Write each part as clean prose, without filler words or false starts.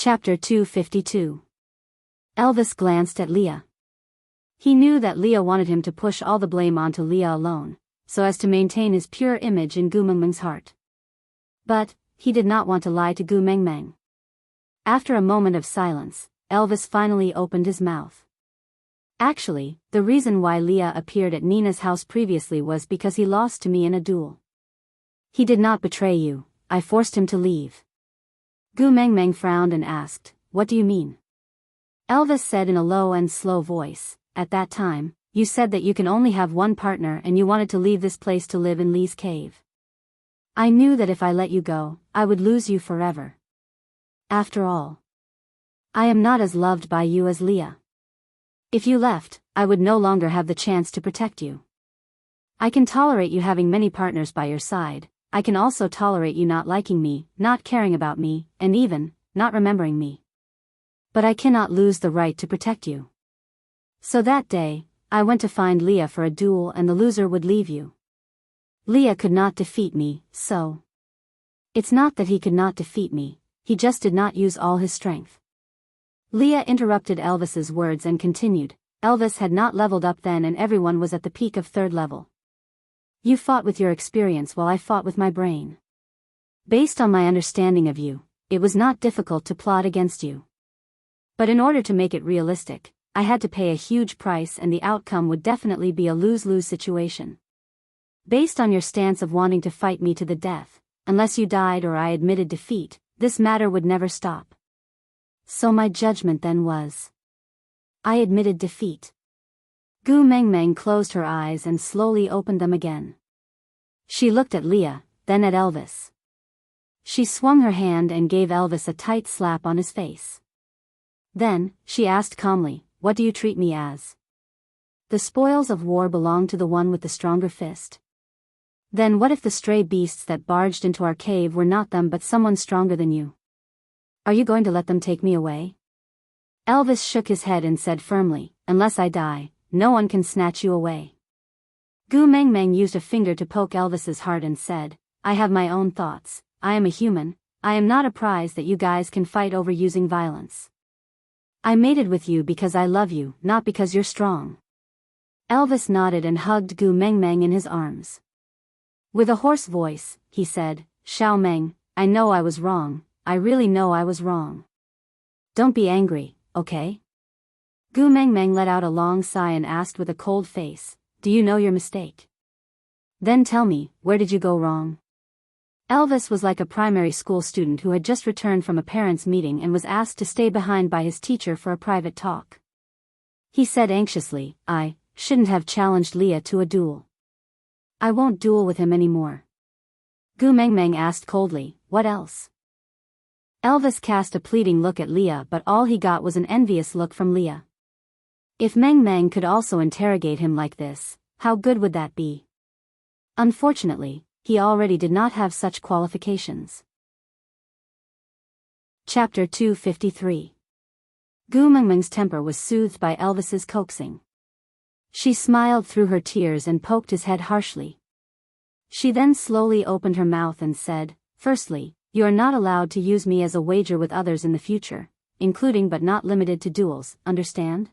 Chapter 252. Elvis glanced at Leah. He knew that Leah wanted him to push all the blame onto Leah alone, so as to maintain his pure image in Gu Mengmeng's heart. But he did not want to lie to Gu Mengmeng. After a moment of silence, Elvis finally opened his mouth. Actually, the reason why Leah appeared at Nina's house previously was because he lost to me in a duel. He did not betray you, I forced him to leave. Gu Mengmeng frowned and asked, "What do you mean?" Elvis said in a low and slow voice, "At that time, you said that you can only have one partner and you wanted to leave this place to live in Lee's cave. I knew that if I let you go, I would lose you forever. After all, I am not as loved by you as Leah. If you left, I would no longer have the chance to protect you. I can tolerate you having many partners by your side. I can also tolerate you not liking me, not caring about me, and even not remembering me. But I cannot lose the right to protect you. So that day, I went to find Leah for a duel and the loser would leave you. Leah could not defeat me, so. It's not that he could not defeat me, he just did not use all his strength." Leah interrupted Elvis's words and continued, "Elvis had not leveled up then and everyone was at the peak of 3rd level. You fought with your experience while I fought with my brain. Based on my understanding of you, it was not difficult to plot against you. But in order to make it realistic, I had to pay a huge price and the outcome would definitely be a lose-lose situation. Based on your stance of wanting to fight me to the death, unless you died or I admitted defeat, this matter would never stop. So my judgment then was, I admitted defeat." Gu Mengmeng closed her eyes and slowly opened them again. She looked at Leah, then at Elvis. She swung her hand and gave Elvis a tight slap on his face. Then, she asked calmly, "What do you treat me as? The spoils of war belong to the one with the stronger fist. Then what if the stray beasts that barged into our cave were not them but someone stronger than you? Are you going to let them take me away?" Elvis shook his head and said firmly, "Unless I die, no one can snatch you away." Gu Mengmeng used a finger to poke Elvis's heart and said, "I have my own thoughts, I am a human, I am not a prize that you guys can fight over using violence. I mated with you because I love you, not because you're strong." Elvis nodded and hugged Gu Mengmeng in his arms. With a hoarse voice, he said, "Xiao Meng, I know I was wrong, I really know I was wrong. Don't be angry, okay?" Gu Mengmeng let out a long sigh and asked with a cold face, "Do you know your mistake? Then tell me, where did you go wrong?" Elvis was like a primary school student who had just returned from a parents' meeting and was asked to stay behind by his teacher for a private talk. He said anxiously, "I shouldn't have challenged Leah to a duel. I won't duel with him anymore." Gu Mengmeng asked coldly, "What else?" Elvis cast a pleading look at Leah but all he got was an envious look from Leah. If Mengmeng could also interrogate him like this, how good would that be? Unfortunately, he already did not have such qualifications. Chapter 253. Gu Mengmeng's temper was soothed by Elvis's coaxing. She smiled through her tears and poked his head harshly. She then slowly opened her mouth and said, "Firstly, you are not allowed to use me as a wager with others in the future, including but not limited to duels, understand?"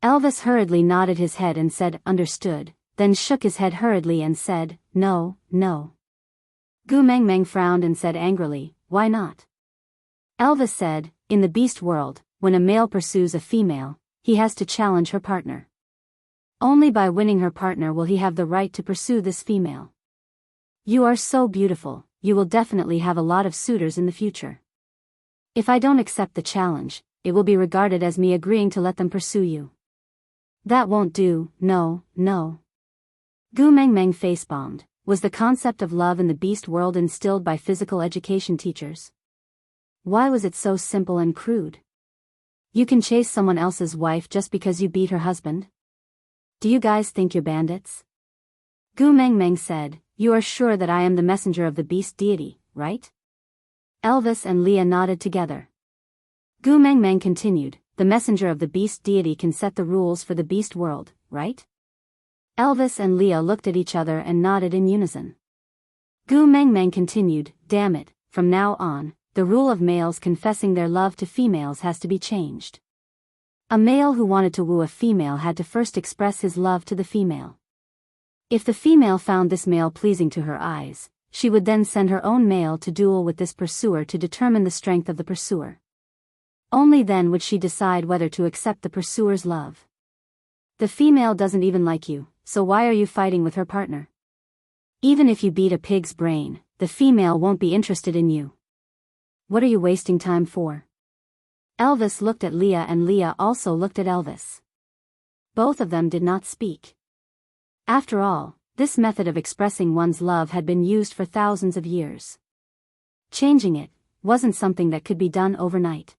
Elvis hurriedly nodded his head and said, "Understood," then shook his head hurriedly and said, "No, no." Gu Mengmeng frowned and said angrily, "Why not?" Elvis said, "In the beast world, when a male pursues a female, he has to challenge her partner. Only by winning her partner will he have the right to pursue this female. You are so beautiful, you will definitely have a lot of suitors in the future. If I don't accept the challenge, it will be regarded as me agreeing to let them pursue you. That won't do, no, no." Gu Mengmeng face-bombed. Was the concept of love in the beast world instilled by physical education teachers? Why was it so simple and crude? You can chase someone else's wife just because you beat her husband? Do you guys think you're bandits? Gu Mengmeng said, "You are sure that I am the messenger of the beast deity, right?" Elvis and Leah nodded together. Gu Mengmeng continued, "The messenger of the beast deity can set the rules for the beast world, right?" Elvis and Leah looked at each other and nodded in unison. Gu Mengmeng continued, "Damn it, from now on, the rule of males confessing their love to females has to be changed. A male who wanted to woo a female had to first express his love to the female. If the female found this male pleasing to her eyes, she would then send her own male to duel with this pursuer to determine the strength of the pursuer. Only then would she decide whether to accept the pursuer's love. The female doesn't even like you, so why are you fighting with her partner? Even if you beat a pig's brain, the female won't be interested in you. What are you wasting time for? Elvis looked at Leah and Leah also looked at Elvis. Both of them did not speak. After all, this method of expressing one's love had been used for thousands of years. Changing it wasn't something that could be done overnight.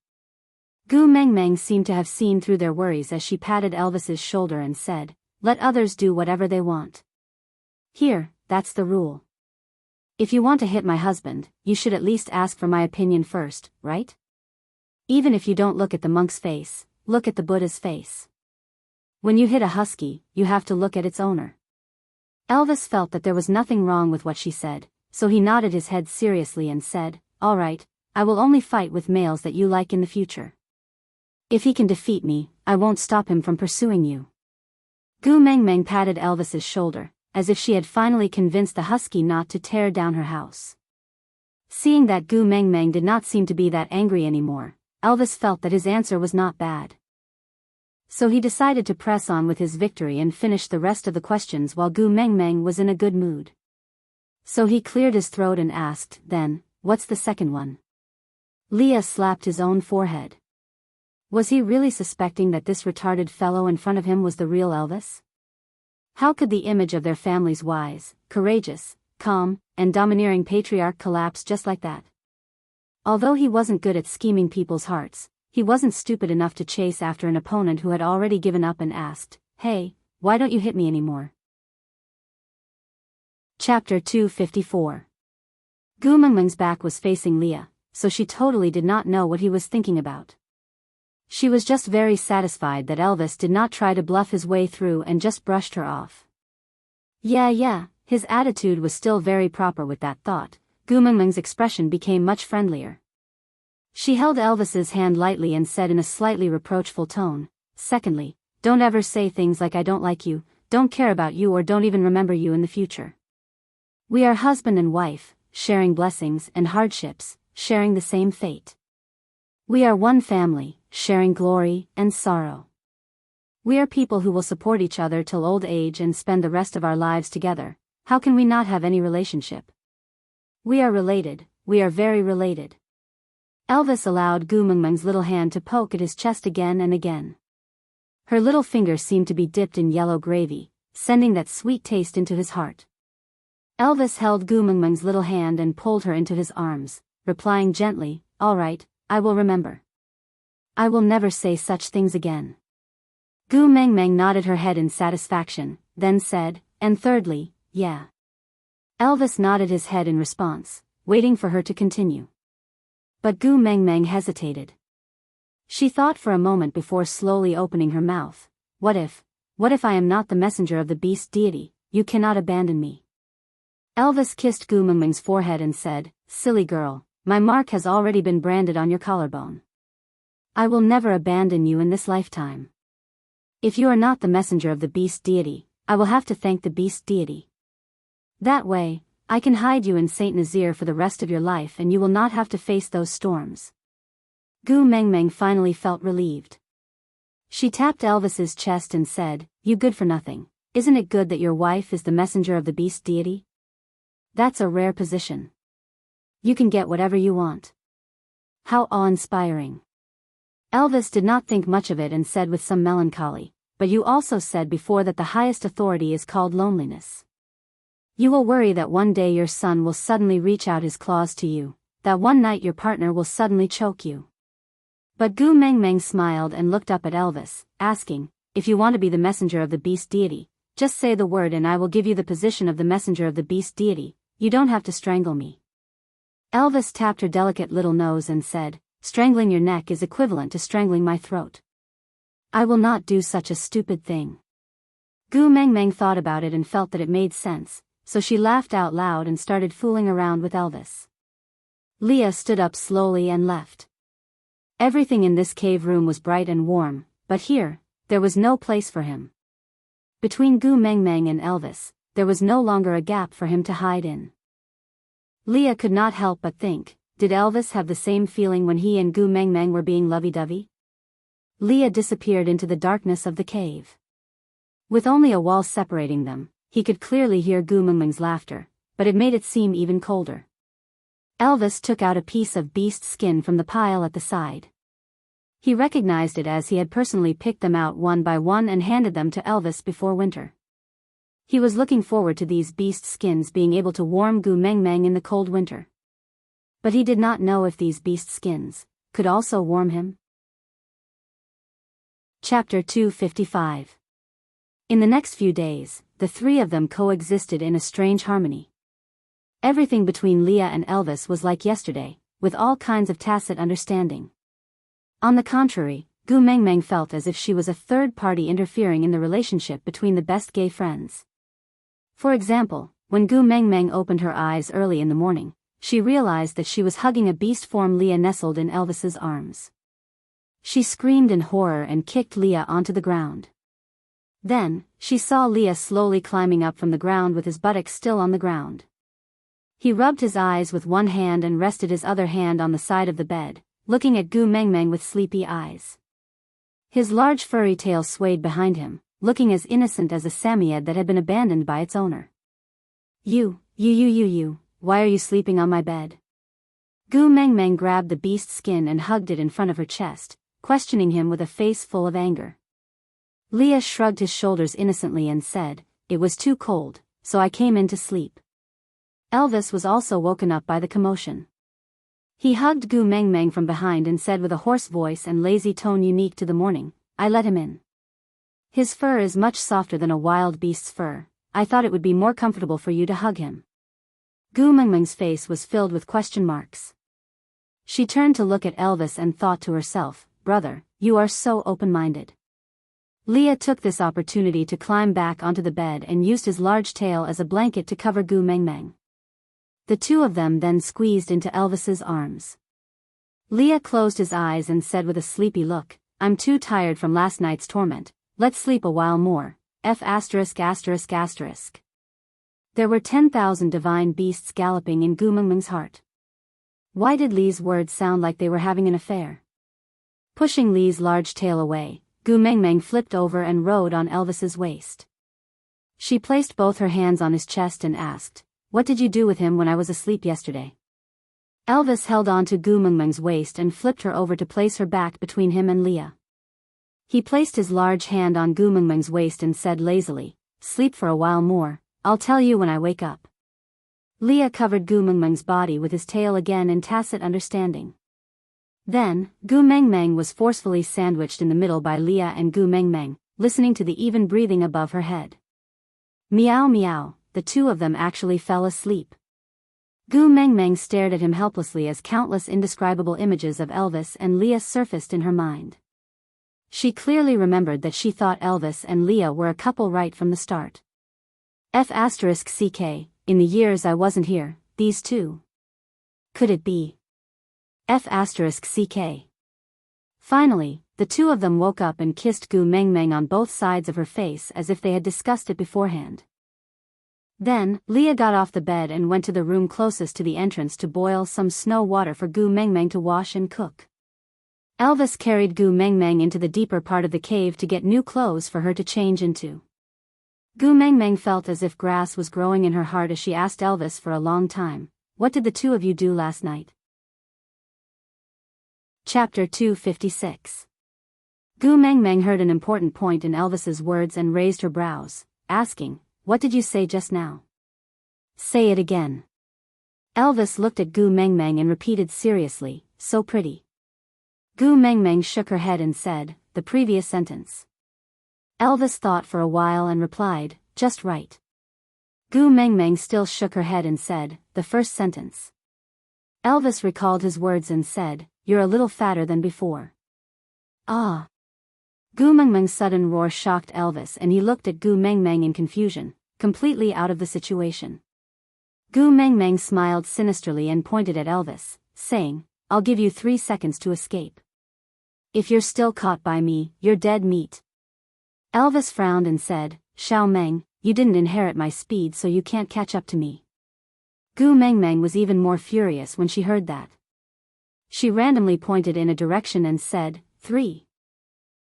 Gu Mengmeng seemed to have seen through their worries as she patted Elvis's shoulder and said, "Let others do whatever they want. Here, that's the rule. If you want to hit my husband, you should at least ask for my opinion first, right? Even if you don't look at the monk's face, look at the Buddha's face. When you hit a husky, you have to look at its owner." Elvis felt that there was nothing wrong with what she said, so he nodded his head seriously and said, "All right, I will only fight with males that you like in the future. If he can defeat me, I won't stop him from pursuing you." Gu Mengmeng patted Elvis's shoulder, as if she had finally convinced the husky not to tear down her house. Seeing that Gu Mengmeng did not seem to be that angry anymore, Elvis felt that his answer was not bad. So he decided to press on with his victory and finish the rest of the questions while Gu Mengmeng was in a good mood. So he cleared his throat and asked, "Then, what's the second one?" Leah slapped his own forehead. Was he really suspecting that this retarded fellow in front of him was the real Elvis? How could the image of their family's wise, courageous, calm, and domineering patriarch collapse just like that? Although he wasn't good at scheming people's hearts, he wasn't stupid enough to chase after an opponent who had already given up and asked, "Hey, why don't you hit me anymore?" Chapter 254. Gu Mengmeng's back was facing Leah, so she totally did not know what he was thinking about. She was just very satisfied that Elvis did not try to bluff his way through and just brushed her off. Yeah, his attitude was still very proper with that thought. Gu Mengmeng's expression became much friendlier. She held Elvis's hand lightly and said in a slightly reproachful tone, "Secondly, don't ever say things like I don't like you, don't care about you or don't even remember you in the future. We are husband and wife, sharing blessings and hardships, sharing the same fate. We are one family, sharing glory and sorrow. We are people who will support each other till old age and spend the rest of our lives together. How can we not have any relationship? We are related, we are very related." Elvis allowed Gu Mengmeng's little hand to poke at his chest again and again. Her little finger seemed to be dipped in yellow gravy, sending that sweet taste into his heart. Elvis held Gu Mengmeng's little hand and pulled her into his arms, replying gently, "All right, I will remember. I will never say such things again." Gu Mengmeng nodded her head in satisfaction, then said, "And thirdly, yeah." Elvis nodded his head in response, waiting for her to continue. But Gu Mengmeng hesitated. She thought for a moment before slowly opening her mouth. What if I am not the messenger of the beast deity, you cannot abandon me?" Elvis kissed Gu Mengmeng's forehead and said, "Silly girl, my mark has already been branded on your collarbone. I will never abandon you in this lifetime. If you are not the messenger of the beast deity, I will have to thank the beast deity. That way, I can hide you in Saint Nazir for the rest of your life and you will not have to face those storms." Gu Mengmeng finally felt relieved. She tapped Elvis's chest and said, "You good for nothing, isn't it good that your wife is the messenger of the beast deity? That's a rare position. You can get whatever you want. How awe-inspiring." Elvis did not think much of it and said with some melancholy, "But you also said before that the highest authority is called loneliness. You will worry that one day your son will suddenly reach out his claws to you, that one night your partner will suddenly choke you." But Gu Mengmeng smiled and looked up at Elvis, asking, "If you want to be the messenger of the beast deity, just say the word and I will give you the position of the messenger of the beast deity, you don't have to strangle me." Elvis tapped her delicate little nose and said, "Strangling your neck is equivalent to strangling my throat. I will not do such a stupid thing." Gu Mengmeng thought about it and felt that it made sense, so she laughed out loud and started fooling around with Elvis. Leah stood up slowly and left. Everything in this cave room was bright and warm, but here, there was no place for him. Between Gu Mengmeng and Elvis, there was no longer a gap for him to hide in. Leah could not help but think, did Elvis have the same feeling when he and Gu Mengmeng were being lovey-dovey? Leah disappeared into the darkness of the cave. With only a wall separating them, he could clearly hear Gu Mengmeng's laughter, but it made it seem even colder. Elvis took out a piece of beast skin from the pile at the side. He recognized it as he had personally picked them out one by one and handed them to Elvis before winter. He was looking forward to these beast skins being able to warm Gu Mengmeng in the cold winter. But he did not know if these beast skins could also warm him. Chapter 255. In the next few days, the three of them coexisted in a strange harmony. Everything between Leah and Elvis was like yesterday, with all kinds of tacit understanding. On the contrary, Gu Mengmeng felt as if she was a third party interfering in the relationship between the best gay friends. For example, when Gu Mengmeng opened her eyes early in the morning, she realized that she was hugging a beast form Leah nestled in Elvis's arms. She screamed in horror and kicked Leah onto the ground. Then, she saw Leah slowly climbing up from the ground with his buttocks still on the ground. He rubbed his eyes with one hand and rested his other hand on the side of the bed, looking at Gu Mengmeng with sleepy eyes. His large furry tail swayed behind him, looking as innocent as a Samoyed that had been abandoned by its owner. You, why are you sleeping on my bed? Gu Mengmeng grabbed the beast skin and hugged it in front of her chest, questioning him with a face full of anger. Leah shrugged his shoulders innocently and said, "It was too cold, so I came in to sleep." Elvis was also woken up by the commotion. He hugged Gu Mengmeng from behind and said with a hoarse voice and lazy tone unique to the morning, "I let him in. His fur is much softer than a wild beast's fur. I thought it would be more comfortable for you to hug him." Gu Mengmeng's face was filled with question marks. She turned to look at Elvis and thought to herself, "Brother, you are so open-minded." Leah took this opportunity to climb back onto the bed and used his large tail as a blanket to cover Gu Mengmeng. The two of them then squeezed into Elvis's arms. Leah closed his eyes and said with a sleepy look, "I'm too tired from last night's torment, let's sleep a while more, F*******. There were 10,000 divine beasts galloping in Gu Mengmeng's heart. Why did Lee's words sound like they were having an affair? Pushing Lee's large tail away, Gu Mengmeng flipped over and rode on Elvis's waist. She placed both her hands on his chest and asked, "What did you do with him when I was asleep yesterday?" Elvis held on to Gu Mengmeng's waist and flipped her over to place her back between him and Leah. He placed his large hand on Gu Mengmeng's waist and said lazily, "Sleep for a while more, I'll tell you when I wake up." Leah covered Gu Mengmeng's body with his tail again in tacit understanding. Then, Gu Mengmeng was forcefully sandwiched in the middle by Leah and Gu Mengmeng, listening to the even breathing above her head. Meow meow, the two of them actually fell asleep. Gu Mengmeng stared at him helplessly as countless indescribable images of Elvis and Leah surfaced in her mind. She clearly remembered that she thought Elvis and Leah were a couple right from the start. F***ck, in the years I wasn't here, these two. Could it be? F***ck. Finally, the two of them woke up and kissed Gu Mengmeng on both sides of her face as if they had discussed it beforehand. Then, Leah got off the bed and went to the room closest to the entrance to boil some snow water for Gu Mengmeng to wash and cook. Elvis carried Gu Mengmeng into the deeper part of the cave to get new clothes for her to change into. Gu Mengmeng felt as if grass was growing in her heart as she asked Elvis for a long time, "What did the two of you do last night?" Chapter 256. Gu Mengmeng heard an important point in Elvis's words and raised her brows, asking, "What did you say just now?" "Say it again." Elvis looked at Gu Mengmeng and repeated seriously, "So pretty." Gu Mengmeng shook her head and said, "The previous sentence." Elvis thought for a while and replied, "Just right." Gu Mengmeng still shook her head and said, "The first sentence." Elvis recalled his words and said, "You're a little fatter than before." Ah! Gu Mengmeng's sudden roar shocked Elvis and he looked at Gu Mengmeng in confusion, completely out of the situation. Gu Mengmeng smiled sinisterly and pointed at Elvis, saying, I'll give you 3 seconds to escape. If you're still caught by me, you're dead meat. Elvis frowned and said, Xiao Meng, you didn't inherit my speed so you can't catch up to me. Gu Mengmeng was even more furious when she heard that. She randomly pointed in a direction and said, 3.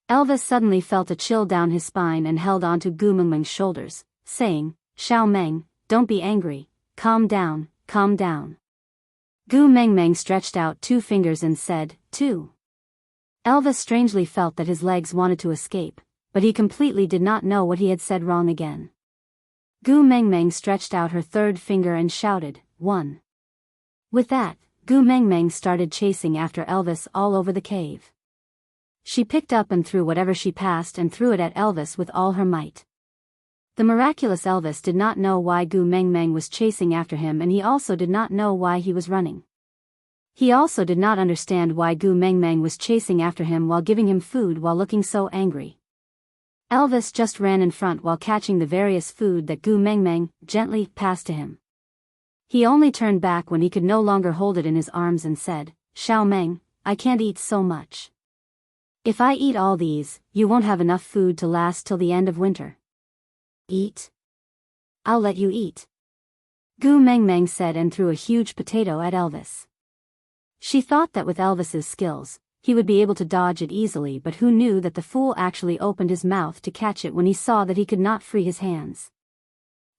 Elvis suddenly felt a chill down his spine and held onto Gu Mengmeng's shoulders, saying, Xiao Meng, don't be angry, calm down, calm down. Gu Mengmeng stretched out 2 fingers and said, 2. Elvis strangely felt that his legs wanted to escape, but he completely did not know what he had said wrong again. Gu Mengmeng stretched out her 3rd finger and shouted, 1. With that, Gu Mengmeng started chasing after Elvis all over the cave. She picked up and threw whatever she passed and threw it at Elvis with all her might. The miraculous Elvis did not know why Gu Mengmeng was chasing after him, and he also did not know why he was running. He also did not understand why Gu Mengmeng was chasing after him while giving him food while looking so angry. Elvis just ran in front while catching the various food that Gu Mengmeng gently passed to him. He only turned back when he could no longer hold it in his arms and said, Xiao Meng, I can't eat so much. If I eat all these, you won't have enough food to last till the end of winter. Eat? I'll let you eat. Gu Mengmeng said and threw a huge potato at Elvis. She thought that with Elvis's skills, he would be able to dodge it easily, but who knew that the fool actually opened his mouth to catch it when he saw that he could not free his hands.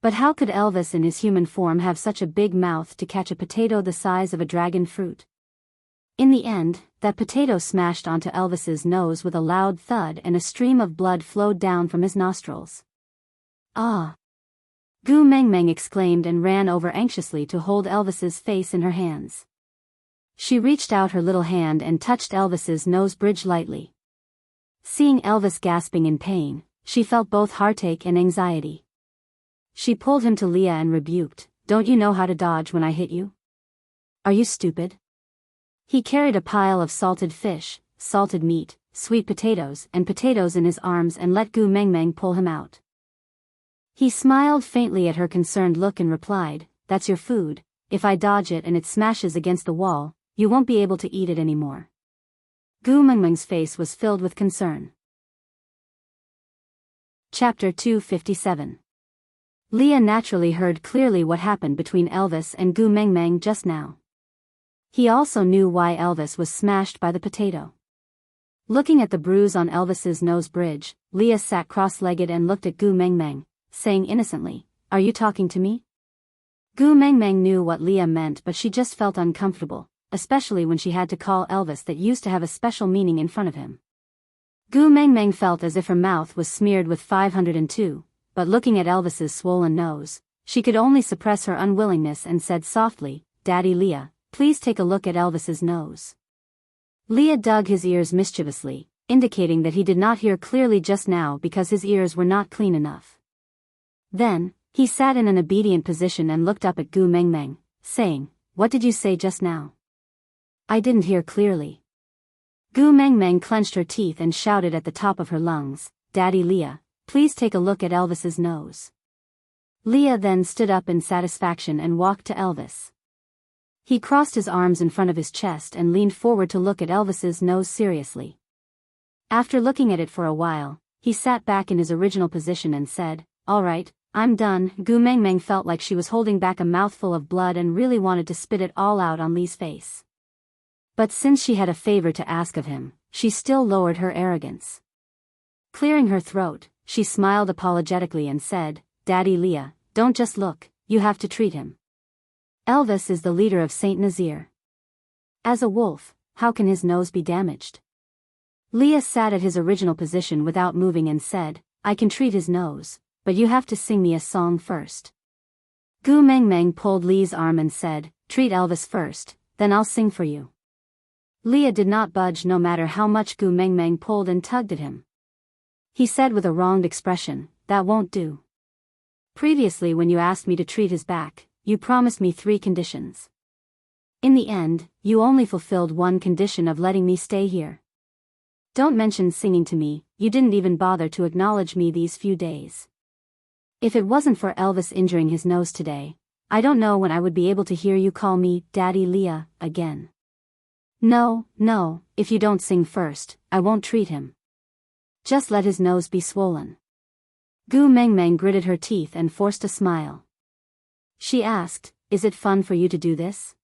But how could Elvis in his human form have such a big mouth to catch a potato the size of a dragon fruit? In the end, that potato smashed onto Elvis's nose with a loud thud and a stream of blood flowed down from his nostrils. Ah! Gu Mengmeng exclaimed and ran over anxiously to hold Elvis's face in her hands. She reached out her little hand and touched Elvis's nose bridge lightly. Seeing Elvis gasping in pain, she felt both heartache and anxiety. She pulled him to Leah and rebuked, Don't you know how to dodge when I hit you? Are you stupid? He carried a pile of salted fish, salted meat, sweet potatoes in his arms and let Gu Mengmeng pull him out. He smiled faintly at her concerned look and replied, That's your food. If I dodge it and it smashes against the wall, you won't be able to eat it anymore. Gu Mengmeng's face was filled with concern. Chapter 257. Leah naturally heard clearly what happened between Elvis and Gu Mengmeng just now. He also knew why Elvis was smashed by the potato. Looking at the bruise on Elvis's nose bridge, Leah sat cross-legged and looked at Gu Mengmeng, saying innocently, Are you talking to me? Gu Mengmeng knew what Leah meant, but she just felt uncomfortable, especially when she had to call Elvis that used to have a special meaning in front of him. Gu Mengmeng felt as if her mouth was smeared with 502, but looking at Elvis's swollen nose, she could only suppress her unwillingness and said softly, Daddy Leah, please take a look at Elvis's nose. Leah dug his ears mischievously, indicating that he did not hear clearly just now because his ears were not clean enough. Then, he sat in an obedient position and looked up at Gu Mengmeng, saying, What did you say just now? I didn't hear clearly. Gu Mengmeng clenched her teeth and shouted at the top of her lungs, Daddy Leah, please take a look at Elvis's nose. Leah then stood up in satisfaction and walked to Elvis. He crossed his arms in front of his chest and leaned forward to look at Elvis's nose seriously. After looking at it for a while, he sat back in his original position and said, All right, I'm done. Gu Mengmeng felt like she was holding back a mouthful of blood and really wanted to spit it all out on Lee's face. But since she had a favor to ask of him, she still lowered her arrogance. Clearing her throat, she smiled apologetically and said, Daddy Leah, don't just look, you have to treat him. Elvis is the leader of Saint Nazir. As a wolf, how can his nose be damaged? Leah sat at his original position without moving and said, I can treat his nose, but you have to sing me a song first. Gu Mengmeng pulled Lee's arm and said, Treat Elvis first, then I'll sing for you. Leah did not budge no matter how much Gu Mengmeng pulled and tugged at him. He said with a wronged expression, That won't do. Previously when you asked me to treat his back, you promised me 3 conditions. In the end, you only fulfilled 1 condition of letting me stay here. Don't mention singing to me, you didn't even bother to acknowledge me these few days. If it wasn't for Elvis injuring his nose today, I don't know when I would be able to hear you call me Daddy Leah again. No, no, if you don't sing first, I won't treat him. Just let his nose be swollen. Gu Mengmeng gritted her teeth and forced a smile. She asked, is it fun for you to do this?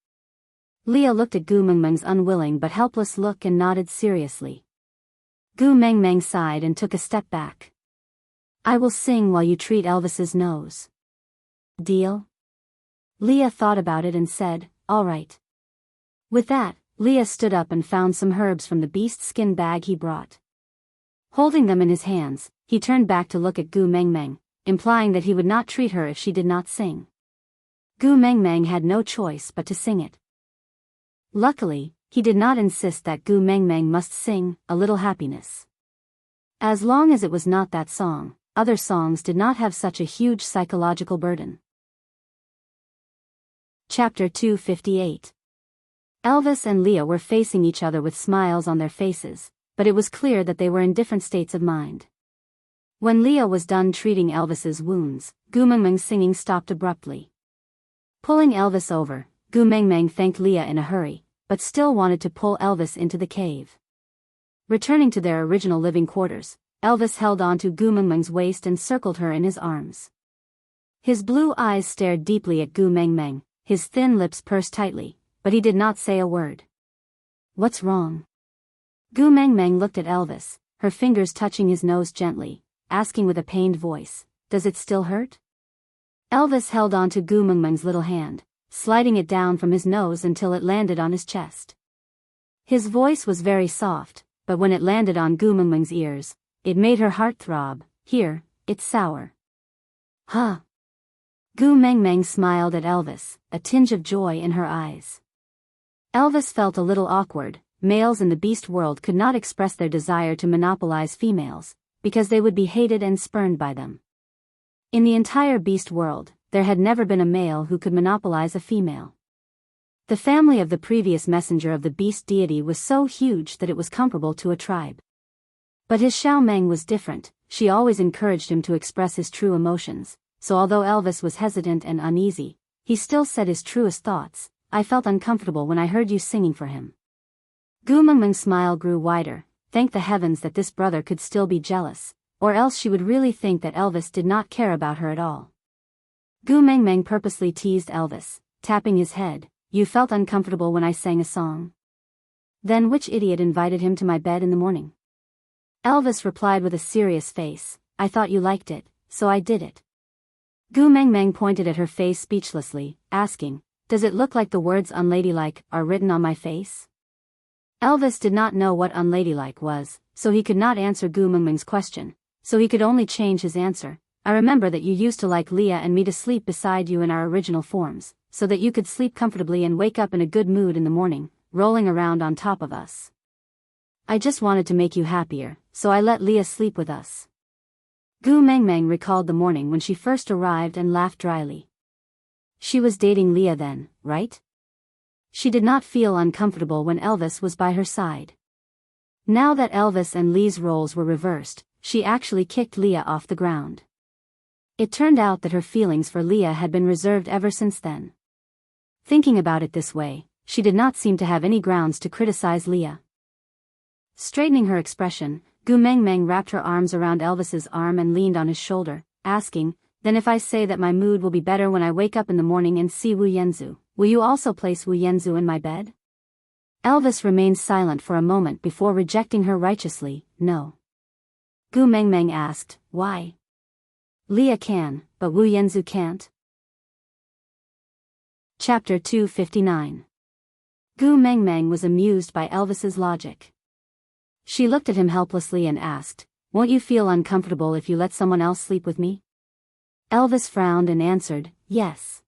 Leah looked at Gu Mengmeng's unwilling but helpless look and nodded seriously. Gu Mengmeng sighed and took a step back. I will sing while you treat Elvis's nose. Deal? Leah thought about it and said, all right. With that, Leah stood up and found some herbs from the beast skin bag he brought. Holding them in his hands, he turned back to look at Gu Mengmeng, implying that he would not treat her if she did not sing. Gu Mengmeng had no choice but to sing it. Luckily, he did not insist that Gu Mengmeng must sing A Little Happiness. As long as it was not that song, other songs did not have such a huge psychological burden. Chapter 258. Elvis and Leah were facing each other with smiles on their faces, but it was clear that they were in different states of mind. When Leah was done treating Elvis's wounds, Gu Mengmeng's singing stopped abruptly. Pulling Elvis over, Gu Mengmeng thanked Leah in a hurry, but still wanted to pull Elvis into the cave. Returning to their original living quarters, Elvis held on to Gu Mengmeng's waist and circled her in his arms. His blue eyes stared deeply at Gu Mengmeng, his thin lips pursed tightly, but he did not say a word. What's wrong? Gu Mengmeng looked at Elvis, her fingers touching his nose gently, asking with a pained voice, does it still hurt? Elvis held on to Gu Mengmeng's little hand, sliding it down from his nose until it landed on his chest. His voice was very soft, but when it landed on Gu Mengmeng's ears, it made her heart throb. Here, it's sour. Huh? Gu Mengmeng smiled at Elvis, a tinge of joy in her eyes. Elvis felt a little awkward. Males in the beast world could not express their desire to monopolize females, because they would be hated and spurned by them. In the entire beast world, there had never been a male who could monopolize a female. The family of the previous messenger of the beast deity was so huge that it was comparable to a tribe. But his Xiao Meng was different. She always encouraged him to express his true emotions, so although Elvis was hesitant and uneasy, he still said his truest thoughts. I felt uncomfortable when I heard you singing for him. Gu Mengmeng's smile grew wider. Thank the heavens that this brother could still be jealous, or else she would really think that Elvis did not care about her at all. Gu Mengmeng purposely teased Elvis, tapping his head. You felt uncomfortable when I sang a song? Then which idiot invited him to my bed in the morning? Elvis replied with a serious face, I thought you liked it, so I did it. Gu Mengmeng pointed at her face speechlessly, asking, does it look like the words unladylike are written on my face? Elvis did not know what unladylike was, so he could not answer Gu Mengmeng's question, so he could only change his answer. I remember that you used to like Leah and me to sleep beside you in our original forms, so that you could sleep comfortably and wake up in a good mood in the morning, rolling around on top of us. I just wanted to make you happier, so I let Leah sleep with us. Gu Mengmeng recalled the morning when she first arrived and laughed dryly. She was dating Leah then, right? She did not feel uncomfortable when Elvis was by her side. Now that Elvis and Lee's roles were reversed, she actually kicked Leah off the ground. It turned out that her feelings for Leah had been reserved ever since then. Thinking about it this way, she did not seem to have any grounds to criticize Leah. Straightening her expression, Gu Mengmeng wrapped her arms around Elvis's arm and leaned on his shoulder, asking, then if I say that my mood will be better when I wake up in the morning and see Wu Yanzu, will you also place Wu Yanzu in my bed? Elvis remained silent for a moment before rejecting her righteously, no. Gu Mengmeng asked, why? Leah can, but Wu Yanzu can't? Chapter 259. Gu Mengmeng was amused by Elvis's logic. She looked at him helplessly and asked, won't you feel uncomfortable if you let someone else sleep with me? Elvis frowned and answered, yes.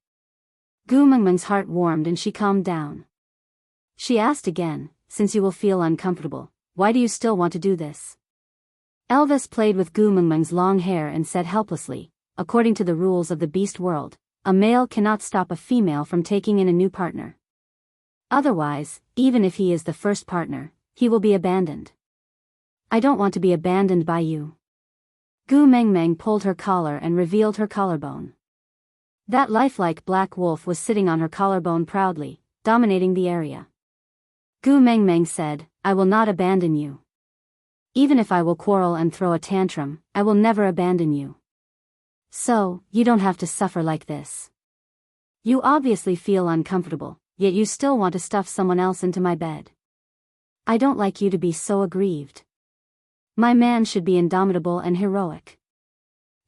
Gu Mengmeng's heart warmed and she calmed down. She asked again, since you will feel uncomfortable, why do you still want to do this? Elvis played with Gu Mengmeng's long hair and said helplessly, according to the rules of the beast world, a male cannot stop a female from taking in a new partner. Otherwise, even if he is the first partner, he will be abandoned. I don't want to be abandoned by you. Gu Mengmeng pulled her collar and revealed her collarbone. That lifelike black wolf was sitting on her collarbone proudly, dominating the area. Gu Mengmeng said, I will not abandon you. Even if I will quarrel and throw a tantrum, I will never abandon you. So, you don't have to suffer like this. You obviously feel uncomfortable, yet you still want to stuff someone else into my bed. I don't like you to be so aggrieved. My man should be indomitable and heroic.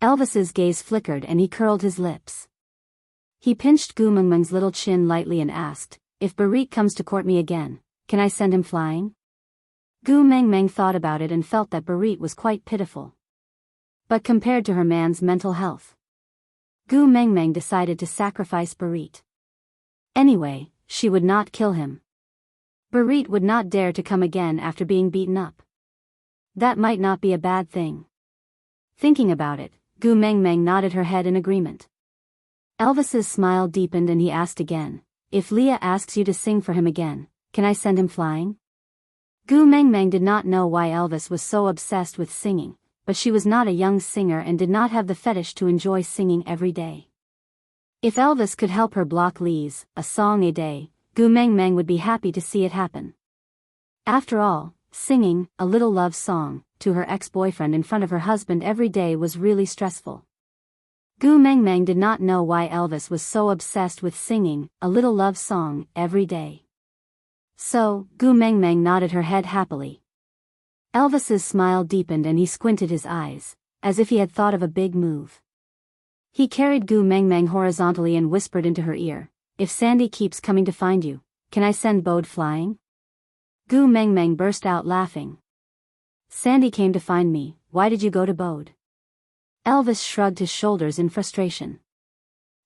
Elvis's gaze flickered and he curled his lips. He pinched Gu Mengmeng's little chin lightly and asked, if Barit comes to court me again, can I send him flying? Gu Mengmeng thought about it and felt that Barit was quite pitiful. But compared to her man's mental health, Gu Mengmeng decided to sacrifice Barit. Anyway, she would not kill him. Barit would not dare to come again after being beaten up. That might not be a bad thing. Thinking about it, Gu Mengmeng nodded her head in agreement. Elvis's smile deepened and he asked again, if Leah asks you to sing for him again, can I send him flying? Gu Mengmeng did not know why Elvis was so obsessed with singing, but she was not a young singer and did not have the fetish to enjoy singing every day. If Elvis could help her block Lee's a song a day, Gu Mengmeng would be happy to see it happen. After all, singing a little love song to her ex-boyfriend in front of her husband every day was really stressful. Gu Mengmeng did not know why Elvis was so obsessed with singing a little love song every day. So, Gu Mengmeng nodded her head happily. Elvis's smile deepened and he squinted his eyes, as if he had thought of a big move. He carried Gu Mengmeng horizontally and whispered into her ear, if Sandy keeps coming to find you, can I send Bode flying? Gu Mengmeng burst out laughing. Sandy came to find me, why did you go to Bode? Elvis shrugged his shoulders in frustration.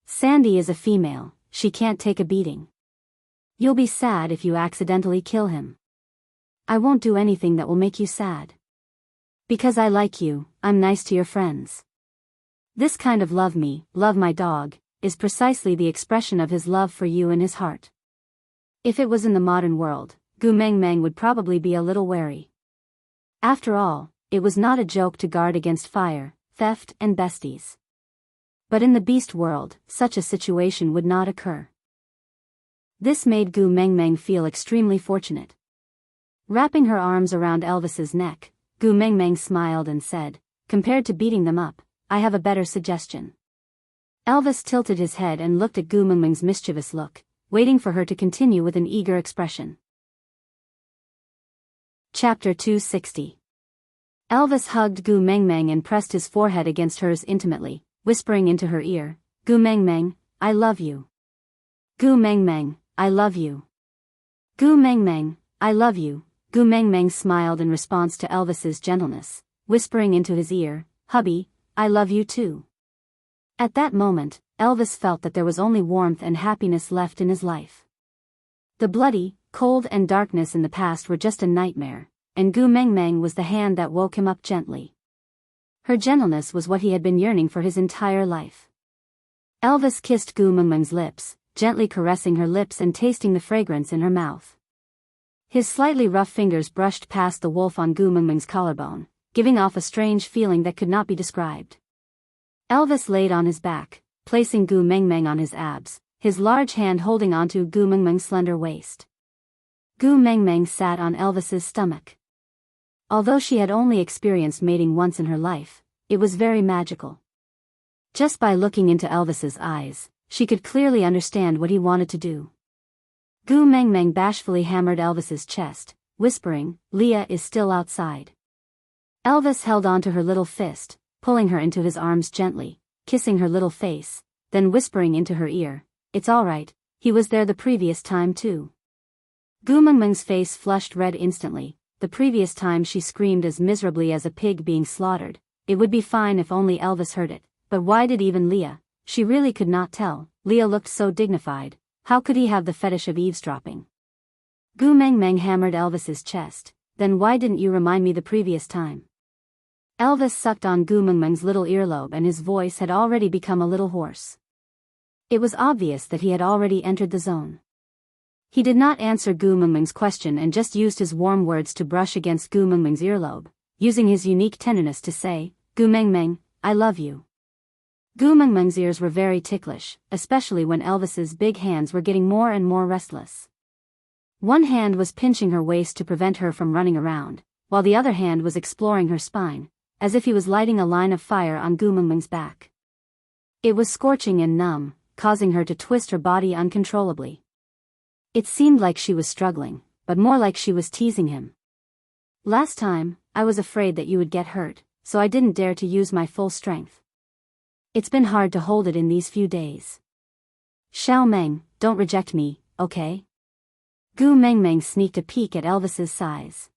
Sandy is a female, she can't take a beating. You'll be sad if you accidentally kill him. I won't do anything that will make you sad. Because I like you, I'm nice to your friends. This kind of love me, love my dog, is precisely the expression of his love for you in his heart. If it was in the modern world, Gu Mengmeng would probably be a little wary. After all, it was not a joke to guard against fire, theft and besties. But in the beast world, such a situation would not occur. This made Gu Mengmeng feel extremely fortunate. Wrapping her arms around Elvis's neck, Gu Mengmeng smiled and said, compared to beating them up, I have a better suggestion. Elvis tilted his head and looked at Gu Mengmeng's mischievous look, waiting for her to continue with an eager expression. Chapter 260. Elvis hugged Gu Mengmeng and pressed his forehead against hers intimately, whispering into her ear, Gu Mengmeng, I love you. Gu Mengmeng, I love you. Gu Mengmeng, I love you. Gu Mengmeng smiled in response to Elvis's gentleness, whispering into his ear, hubby, I love you too. At that moment, Elvis felt that there was only warmth and happiness left in his life. The bloody, cold and darkness in the past were just a nightmare, and Gu Mengmeng was the hand that woke him up gently. Her gentleness was what he had been yearning for his entire life. Elvis kissed Gu Mengmeng's lips, gently caressing her lips and tasting the fragrance in her mouth. His slightly rough fingers brushed past the wolf on Gu Mengmeng's collarbone, giving off a strange feeling that could not be described. Elvis laid on his back, placing Gu Mengmeng on his abs, his large hand holding onto Gu Mengmeng's slender waist. Gu Mengmeng sat on Elvis's stomach. Although she had only experienced mating once in her life, it was very magical. Just by looking into Elvis's eyes, she could clearly understand what he wanted to do. Gu Mengmeng bashfully hammered Elvis's chest, whispering, Leah is still outside. Elvis held onto her little fist, pulling her into his arms gently, kissing her little face, then whispering into her ear, it's all right, he was there the previous time too. Gu Mengmeng's face flushed red instantly. The previous time she screamed as miserably as a pig being slaughtered. It would be fine if only Elvis heard it, but why did even Leah? She really could not tell. Leah looked so dignified. How could he have the fetish of eavesdropping? Gu Mengmeng hammered Elvis's chest. Then why didn't you remind me the previous time? Elvis sucked on Gu Mengmeng's little earlobe and his voice had already become a little hoarse. It was obvious that he had already entered the zone. He did not answer Gu Mengmeng's question and just used his warm words to brush against Gu Mengmeng's earlobe, using his unique tenderness to say, Gu Mengmeng, I love you. Gu Mengmeng's ears were very ticklish, especially when Elvis's big hands were getting more and more restless. One hand was pinching her waist to prevent her from running around, while the other hand was exploring her spine, as if he was lighting a line of fire on Gu Mengmeng's back. It was scorching and numb, causing her to twist her body uncontrollably. It seemed like she was struggling, but more like she was teasing him. Last time, I was afraid that you would get hurt, so I didn't dare to use my full strength. It's been hard to hold it in these few days. Xiao Meng, don't reject me, okay? Gu Mengmeng sneaked a peek at Elvis's size.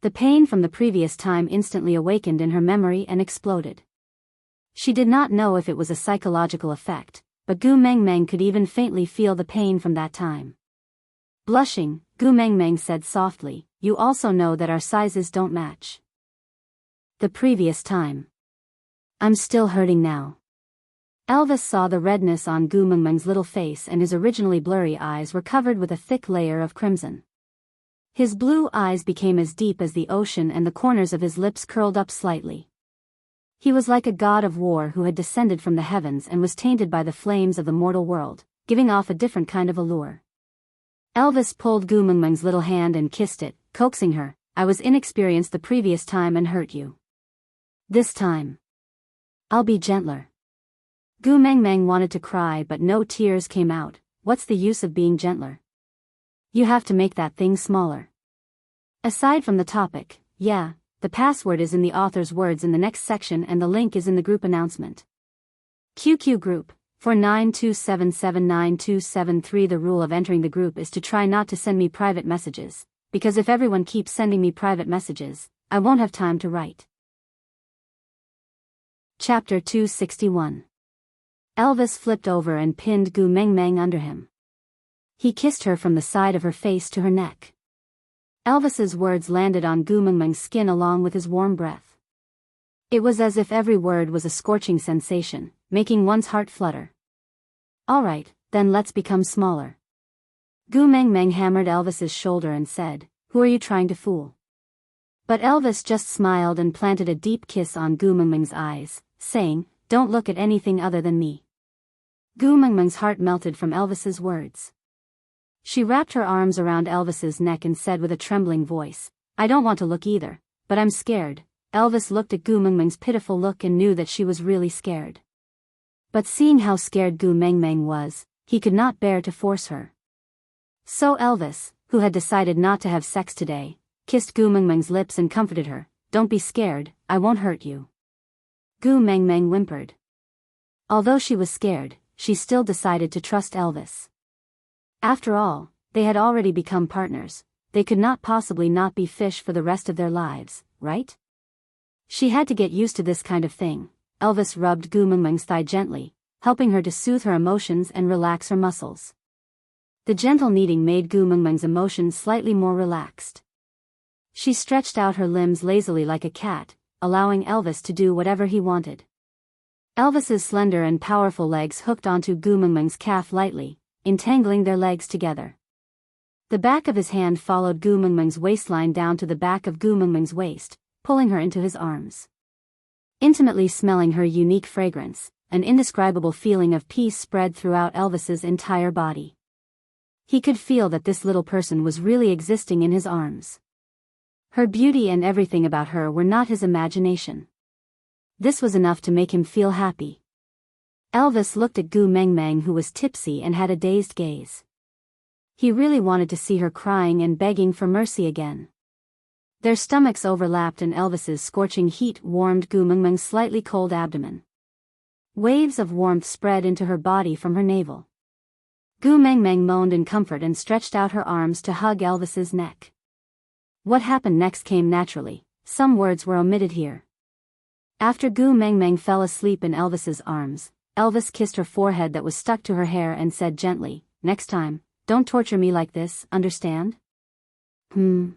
The pain from the previous time instantly awakened in her memory and exploded. She did not know if it was a psychological effect, but Gu Mengmeng could even faintly feel the pain from that time. Blushing, Gu Mengmeng said softly, "You also know that our sizes don't match." The previous time. I'm still hurting now. Elvis saw the redness on Gu Mengmeng's little face, and his originally blurry eyes were covered with a thick layer of crimson. His blue eyes became as deep as the ocean, and the corners of his lips curled up slightly. He was like a god of war who had descended from the heavens and was tainted by the flames of the mortal world, giving off a different kind of allure. Elvis pulled Gu Mengmeng's little hand and kissed it, coaxing her, "I was inexperienced the previous time and hurt you. This time, I'll be gentler." Gu Mengmeng wanted to cry, but no tears came out. What's the use of being gentler? You have to make that thing smaller. Aside from the topic, yeah, the password is in the author's words in the next section, and the link is in the group announcement. QQ Group, for 927792773. The rule of entering the group is to try not to send me private messages, because if everyone keeps sending me private messages, I won't have time to write. Chapter 261. Elvis flipped over and pinned Gu Mengmeng under him. He kissed her from the side of her face to her neck. Elvis's words landed on Gu Mengmeng's skin along with his warm breath. It was as if every word was a scorching sensation, making one's heart flutter. "All right, then let's become smaller." Gu Mengmeng hammered Elvis's shoulder and said, "Who are you trying to fool?" But Elvis just smiled and planted a deep kiss on Gu Mengmeng's eyes, saying, "Don't look at anything other than me." Gu Mengmeng's heart melted from Elvis's words. She wrapped her arms around Elvis's neck and said with a trembling voice, "I don't want to look either, but I'm scared." Elvis looked at Gu Mengmeng's pitiful look and knew that she was really scared. But seeing how scared Gu Mengmeng was, he could not bear to force her. So Elvis, who had decided not to have sex today, kissed Gu Mengmeng's lips and comforted her, "Don't be scared, I won't hurt you." Gu Mengmeng whimpered. Although she was scared, she still decided to trust Elvis. After all, they had already become partners. They could not possibly not be fish for the rest of their lives, right? She had to get used to this kind of thing. Elvis rubbed Gu Mengmeng's thigh gently, helping her to soothe her emotions and relax her muscles. The gentle kneading made Gu Mengmeng's emotions slightly more relaxed. She stretched out her limbs lazily like a cat, allowing Elvis to do whatever he wanted. Elvis's slender and powerful legs hooked onto Gu Mengmeng's calf lightly, entangling their legs together. The back of his hand followed Gu Mengmeng's waistline down to the back of Gu Mengmeng's waist, pulling her into his arms. Intimately smelling her unique fragrance, an indescribable feeling of peace spread throughout Elvis's entire body. He could feel that this little person was really existing in his arms. Her beauty and everything about her were not his imagination. This was enough to make him feel happy. Elvis looked at Gu Mengmeng, who was tipsy and had a dazed gaze. He really wanted to see her crying and begging for mercy again. Their stomachs overlapped and Elvis's scorching heat warmed Gu Mengmeng's slightly cold abdomen. Waves of warmth spread into her body from her navel. Gu Mengmeng moaned in comfort and stretched out her arms to hug Elvis's neck. What happened next came naturally. Some words were omitted here. After Gu Mengmeng fell asleep in Elvis's arms, Elvis kissed her forehead that was stuck to her hair and said gently, "Next time, don't torture me like this, understand?" Gu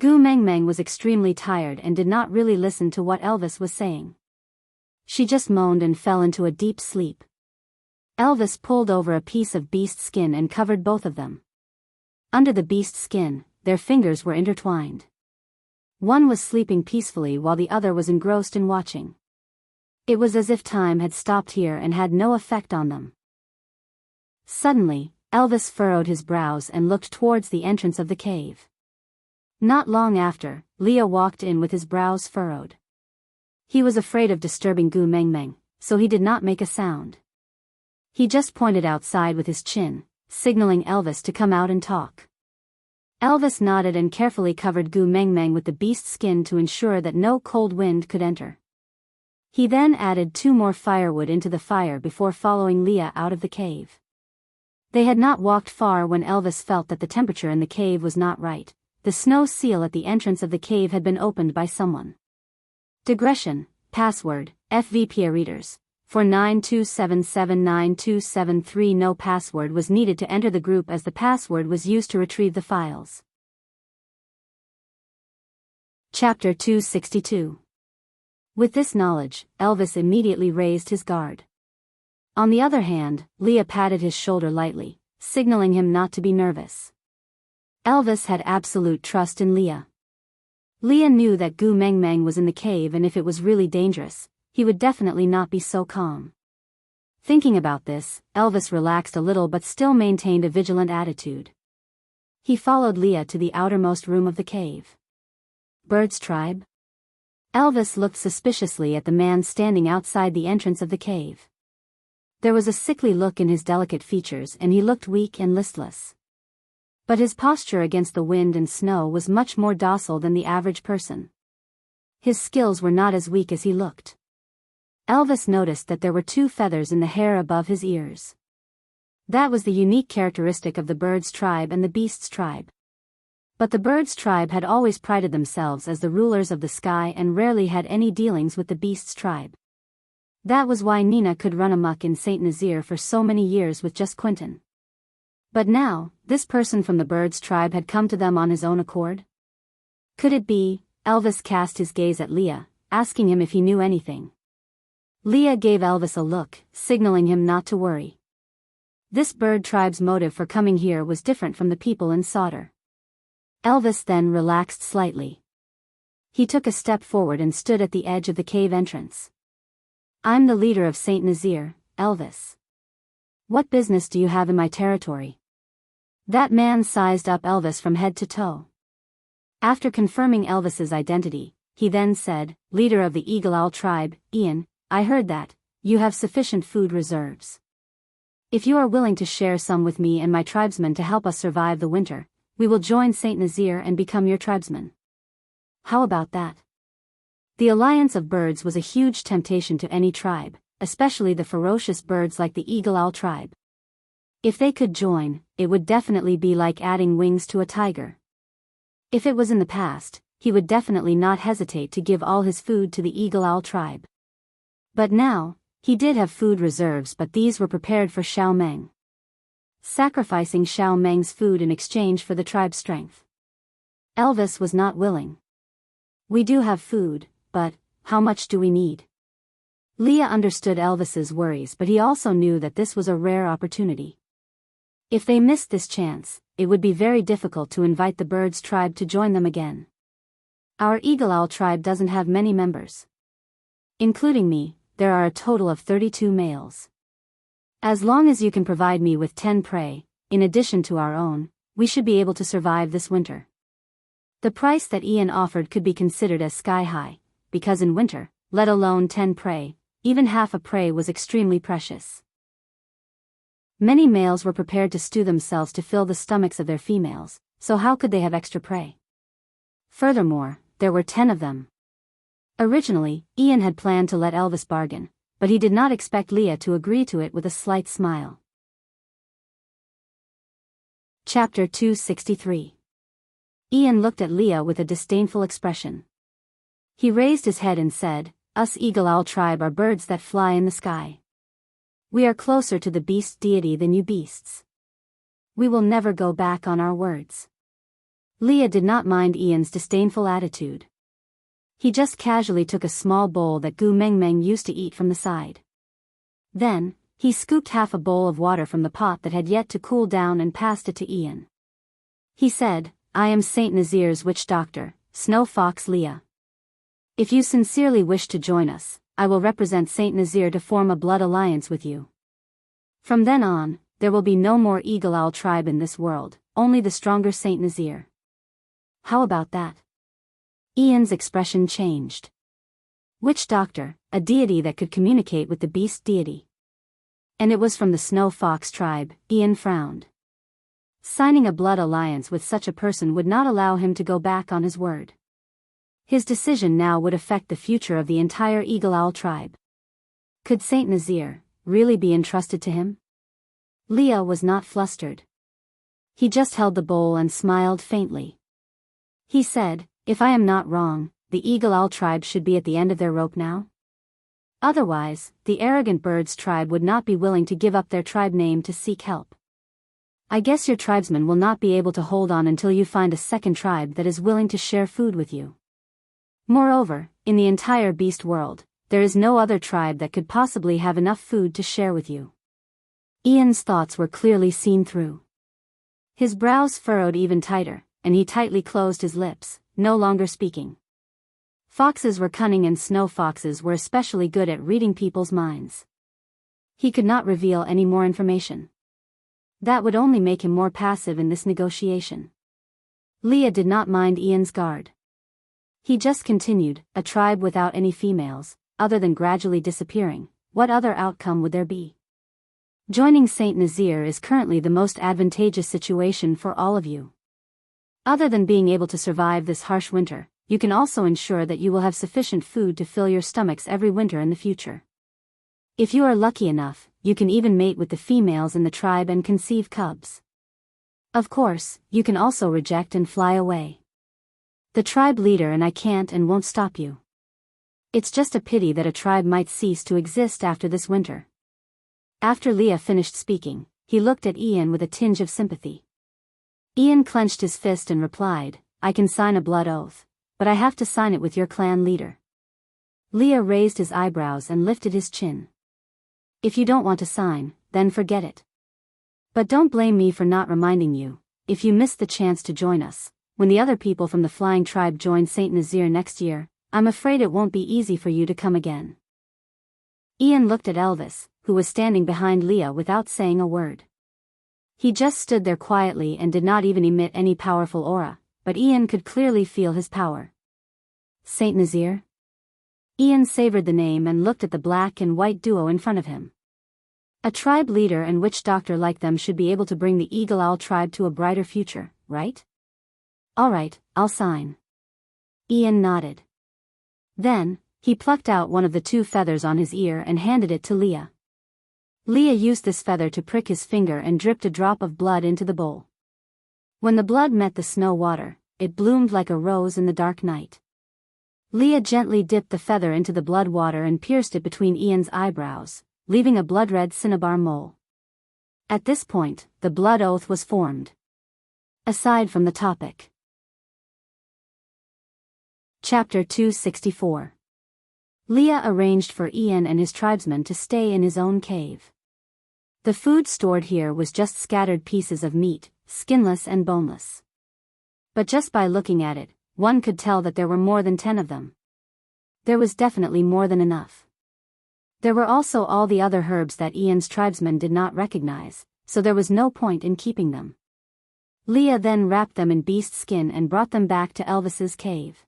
Mengmeng was extremely tired and did not really listen to what Elvis was saying. She just moaned and fell into a deep sleep. Elvis pulled over a piece of beast skin and covered both of them. Under the beast skin, their fingers were intertwined. One was sleeping peacefully while the other was engrossed in watching. It was as if time had stopped here and had no effect on them. Suddenly, Elvis furrowed his brows and looked towards the entrance of the cave. Not long after, Leah walked in with his brows furrowed. He was afraid of disturbing Gu Mengmeng, so he did not make a sound. He just pointed outside with his chin, signaling Elvis to come out and talk. Elvis nodded and carefully covered Gu Mengmeng with the beast's skin to ensure that no cold wind could enter. He then added 2 more firewood into the fire before following Leah out of the cave. They had not walked far when Elvis felt that the temperature in the cave was not right. The snow seal at the entrance of the cave had been opened by someone. Digression, password, FVPA readers. For 92779273 no password was needed to enter the group as the password was used to retrieve the files. Chapter 262. With this knowledge, Elvis immediately raised his guard. On the other hand, Leah patted his shoulder lightly, signaling him not to be nervous. Elvis had absolute trust in Leah. Leah knew that Gu Mengmeng was in the cave, and if it was really dangerous, he would definitely not be so calm. Thinking about this, Elvis relaxed a little but still maintained a vigilant attitude. He followed Leah to the outermost room of the cave. Bird's tribe? Elvis looked suspiciously at the man standing outside the entrance of the cave. There was a sickly look in his delicate features and he looked weak and listless. But his posture against the wind and snow was much more docile than the average person. His skills were not as weak as he looked. Elvis noticed that there were 2 feathers in the hair above his ears. That was the unique characteristic of the bird's tribe and the beast's tribe. But the bird's tribe had always prided themselves as the rulers of the sky and rarely had any dealings with the beast's tribe. That was why Nina could run amok in Saint Nazaire for so many years with just Quentin. But now, this person from the bird's tribe had come to them on his own accord? Could it be? Elvis cast his gaze at Leah, asking him if he knew anything. Leah gave Elvis a look, signaling him not to worry. This bird tribe's motive for coming here was different from the people in Sauter. Elvis then relaxed slightly. He took a step forward and stood at the edge of the cave entrance. I'm the leader of Saint Nazaire, Elvis. What business do you have in my territory? That man sized up Elvis from head to toe. After confirming Elvis's identity, he then said, leader of the Eagle Owl tribe, Ian, I heard that you have sufficient food reserves. If you are willing to share some with me and my tribesmen to help us survive the winter, we will join Saint Nazaire and become your tribesmen. How about that? The alliance of birds was a huge temptation to any tribe, especially the ferocious birds like the Eagle Owl tribe. If they could join, it would definitely be like adding wings to a tiger. If it was in the past, he would definitely not hesitate to give all his food to the Eagle Owl tribe. But now, he did have food reserves, but these were prepared for Xiao Meng. Sacrificing Xiao Meng's food in exchange for the tribe's strength. Elvis was not willing. We do have food, but how much do we need? Leah understood Elvis's worries, but he also knew that this was a rare opportunity. If they missed this chance, it would be very difficult to invite the bird's tribe to join them again. Our Eagle Owl tribe doesn't have many members. Including me, there are a total of 32 males. As long as you can provide me with 10 prey, in addition to our own, we should be able to survive this winter. The price that Ian offered could be considered as sky high, because in winter, let alone 10 prey, even half a prey was extremely precious. Many males were prepared to stew themselves to fill the stomachs of their females, so how could they have extra prey? Furthermore, there were 10 of them. Originally, Ian had planned to let Elvis bargain, but he did not expect Leah to agree to it with a slight smile. Chapter 263. Ian looked at Leah with a disdainful expression. He raised his head and said, us Eagle Owl tribe are birds that fly in the sky. We are closer to the beast deity than you beasts. We will never go back on our words. Leah did not mind Ian's disdainful attitude. He just casually took a small bowl that Gu Mengmeng used to eat from the side. Then, he scooped half a bowl of water from the pot that had yet to cool down and passed it to Ian. He said, I am Saint Nazaire's witch doctor, Snow Fox Leah. If you sincerely wish to join us, I will represent Saint Nazaire to form a blood alliance with you. From then on, there will be no more Eagle Owl tribe in this world, only the stronger Saint Nazir. How about that? Ian's expression changed. Witch doctor, a deity that could communicate with the beast deity. And it was from the Snow Fox tribe. Ian frowned. Signing a blood alliance with such a person would not allow him to go back on his word. His decision now would affect the future of the entire Eagle Owl tribe. Could Saint Nazir really be entrusted to him? Leah was not flustered. He just held the bowl and smiled faintly. He said, "If I am not wrong, the Eagle Owl tribe should be at the end of their rope now? Otherwise, the arrogant birds tribe would not be willing to give up their tribe name to seek help. I guess your tribesmen will not be able to hold on until you find a second tribe that is willing to share food with you. Moreover, in the entire beast world, there is no other tribe that could possibly have enough food to share with you." Ian's thoughts were clearly seen through. His brows furrowed even tighter, and he tightly closed his lips, no longer speaking. Foxes were cunning and snow foxes were especially good at reading people's minds. He could not reveal any more information. That would only make him more passive in this negotiation. Leah did not mind Ian's guard. He just continued, "A tribe without any females, other than gradually disappearing, what other outcome would there be? Joining Saint Nazir is currently the most advantageous situation for all of you. Other than being able to survive this harsh winter, you can also ensure that you will have sufficient food to fill your stomachs every winter in the future. If you are lucky enough, you can even mate with the females in the tribe and conceive cubs. Of course, you can also reject and fly away. The tribe leader and I can't and won't stop you. It's just a pity that a tribe might cease to exist after this winter." After Leah finished speaking, he looked at Ian with a tinge of sympathy. Ian clenched his fist and replied, "I can sign a blood oath, but I have to sign it with your clan leader." Leah raised his eyebrows and lifted his chin. "If you don't want to sign, then forget it. But don't blame me for not reminding you, if you missed the chance to join us, when the other people from the Flying Tribe join Saint Nazir next year, I'm afraid it won't be easy for you to come again." Ian looked at Elvis, who was standing behind Leah without saying a word. He just stood there quietly and did not even emit any powerful aura, but Ian could clearly feel his power. Saint Nazir? Ian savored the name and looked at the black and white duo in front of him. A tribe leader and witch doctor like them should be able to bring the Eagle Owl tribe to a brighter future, right? "All right, I'll sign." Ian nodded. Then, he plucked out one of the 2 feathers on his ear and handed it to Leah. Leah used this feather to prick his finger and dripped a drop of blood into the bowl. When the blood met the snow water, it bloomed like a rose in the dark night. Leah gently dipped the feather into the blood water and pierced it between Ian's eyebrows, leaving a blood-red cinnabar mole. At this point, the blood oath was formed. Aside from the topic. Chapter 264. Leah arranged for Ian and his tribesmen to stay in his own cave. The food stored here was just scattered pieces of meat, skinless and boneless. But just by looking at it, one could tell that there were more than 10 of them. There was definitely more than enough. There were also all the other herbs that Ian's tribesmen did not recognize, so there was no point in keeping them. Leah then wrapped them in beast skin and brought them back to Elvis's cave.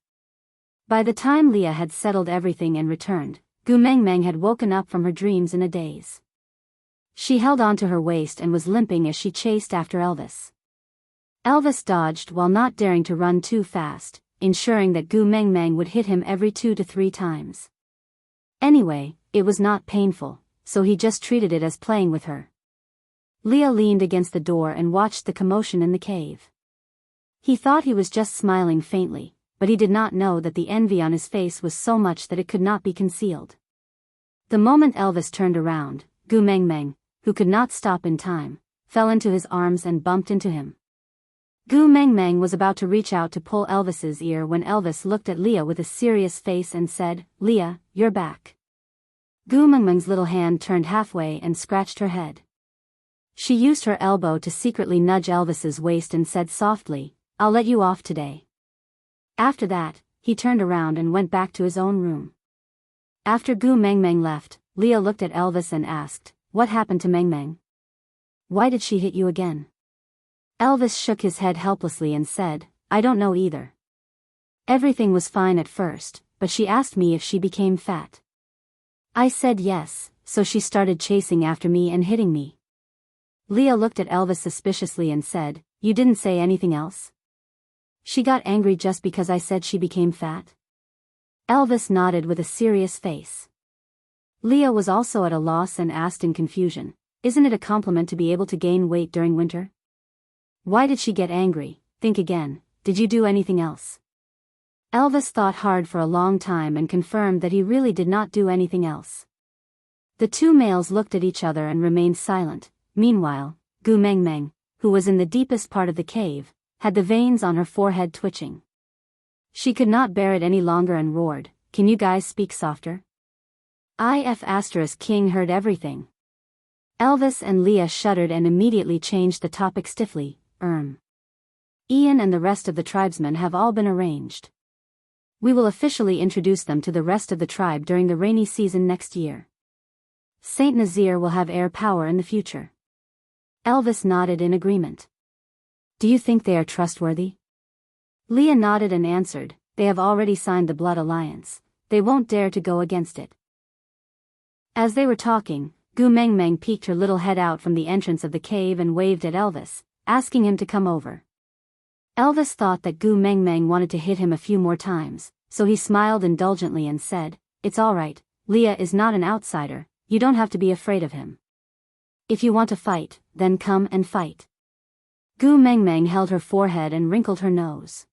By the time Leah had settled everything and returned, Gu Mengmeng had woken up from her dreams in a daze. She held onto her waist and was limping as she chased after Elvis. Elvis dodged while not daring to run too fast, ensuring that Gu Mengmeng would hit him every 2 to 3 times. Anyway, it was not painful, so he just treated it as playing with her. Leah leaned against the door and watched the commotion in the cave. He thought he was just smiling faintly, but he did not know that the envy on his face was so much that it could not be concealed. The moment Elvis turned around, Gu Mengmeng, who could not stop in time, fell into his arms and bumped into him. Gu Mengmeng was about to reach out to pull Elvis's ear when Elvis looked at Leah with a serious face and said, "Leah, you're back." Gu Mengmeng's little hand turned halfway and scratched her head. She used her elbow to secretly nudge Elvis's waist and said softly, "I'll let you off today." After that, he turned around and went back to his own room. After Gu Mengmeng left, Leah looked at Elvis and asked, "What happened to Mengmeng?" Why did she hit you again? Elvis shook his head helplessly and said, I don't know either. Everything was fine at first, but she asked me if she became fat. I said yes, so she started chasing after me and hitting me. Leah looked at Elvis suspiciously and said, You didn't say anything else? She got angry just because I said she became fat? Elvis nodded with a serious face. Leah was also at a loss and asked in confusion, Isn't it a compliment to be able to gain weight during winter? Why did she get angry? Think again, did you do anything else? Elvis thought hard for a long time and confirmed that he really did not do anything else. The two males looked at each other and remained silent. Meanwhile, Gu Meng Meng, who was in the deepest part of the cave, had the veins on her forehead twitching. She could not bear it any longer and roared, Can you guys speak softer? King heard everything. Elvis and Leah shuddered and immediately changed the topic stiffly. Ian and the rest of the tribesmen have all been arranged. We will officially introduce them to the rest of the tribe during the rainy season next year. Saint Nazir will have air power in the future. Elvis nodded in agreement. Do you think they are trustworthy? Leah nodded and answered, They have already signed the Blood Alliance. They won't dare to go against it. As they were talking, Gu Meng Meng peeked her little head out from the entrance of the cave and waved at Elvis, asking him to come over. Elvis thought that Gu Meng Meng wanted to hit him a few more times, so he smiled indulgently and said, It's all right, Leah is not an outsider, you don't have to be afraid of him. If you want to fight, then come and fight. Gu Meng Meng held her forehead and wrinkled her nose.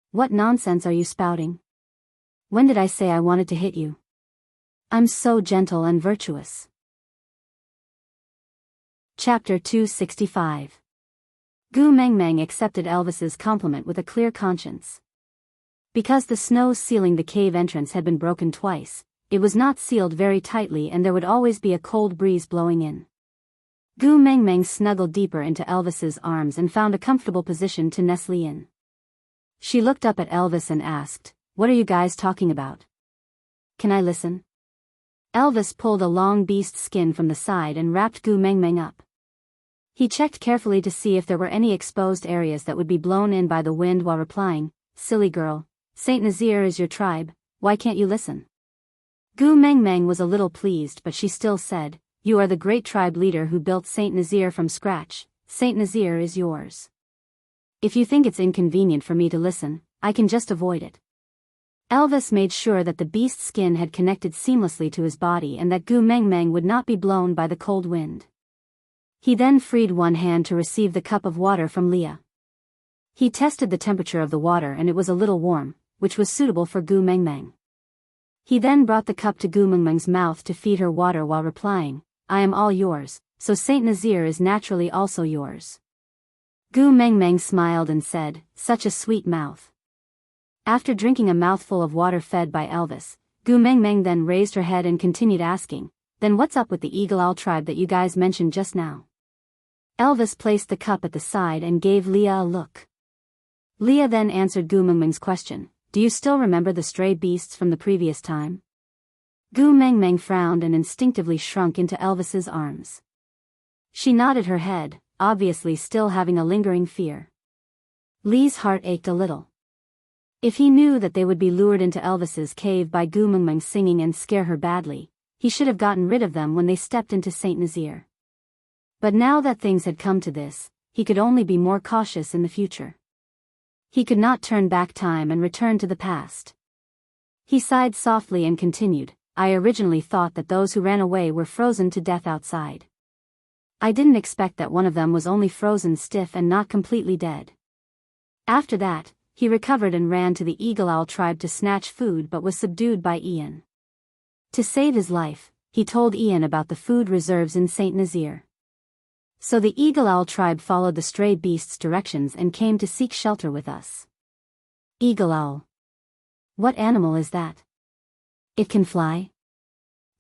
What nonsense are you spouting? When did I say I wanted to hit you? I'm so gentle and virtuous. Chapter 265. Gu Meng Meng accepted Elvis's compliment with a clear conscience. Because the snow sealing the cave entrance had been broken twice, it was not sealed very tightly and there would always be a cold breeze blowing in. Gu Meng Meng snuggled deeper into Elvis's arms and found a comfortable position to nestle in. She looked up at Elvis and asked, What are you guys talking about? Can I listen? Elvis pulled a long beast skin from the side and wrapped Gu Meng Meng up. He checked carefully to see if there were any exposed areas that would be blown in by the wind while replying, Silly girl, Saint Nazir is your tribe, why can't you listen? Gu Meng Meng was a little pleased but she still said, You are the great tribe leader who built Saint Nazir from scratch, Saint Nazir is yours. If you think it's inconvenient for me to listen, I can just avoid it. Elvis made sure that the beast skin had connected seamlessly to his body and that Gu Meng Meng would not be blown by the cold wind. He then freed one hand to receive the cup of water from Leah. He tested the temperature of the water and it was a little warm, which was suitable for Gu Meng Meng. He then brought the cup to Gu Meng Meng's mouth to feed her water while replying, I am all yours, so Saint Nazir is naturally also yours. Gu Meng Meng smiled and said, Such a sweet mouth. After drinking a mouthful of water fed by Elvis, Gu Meng Meng then raised her head and continued asking, Then what's up with the Eagle Owl tribe that you guys mentioned just now? Elvis placed the cup at the side and gave Leah a look. Leah then answered Gu Meng Meng's question, Do you still remember the stray beasts from the previous time? Gu Meng Meng frowned and instinctively shrunk into Elvis's arms. She nodded her head, obviously still having a lingering fear. Lee's heart ached a little. If he knew that they would be lured into Elvis's cave by Gu Meng Meng singing and scare her badly, he should have gotten rid of them when they stepped into Saint Nazir. But now that things had come to this, he could only be more cautious in the future. He could not turn back time and return to the past. He sighed softly and continued, I originally thought that those who ran away were frozen to death outside. I didn't expect that one of them was only frozen stiff and not completely dead. After that, he recovered and ran to the Eagle Owl tribe to snatch food but was subdued by Ian. To save his life, he told Ian about the food reserves in Saint Nazir. So the Eagle Owl tribe followed the stray beast's directions and came to seek shelter with us. Eagle Owl. What animal is that? It can fly?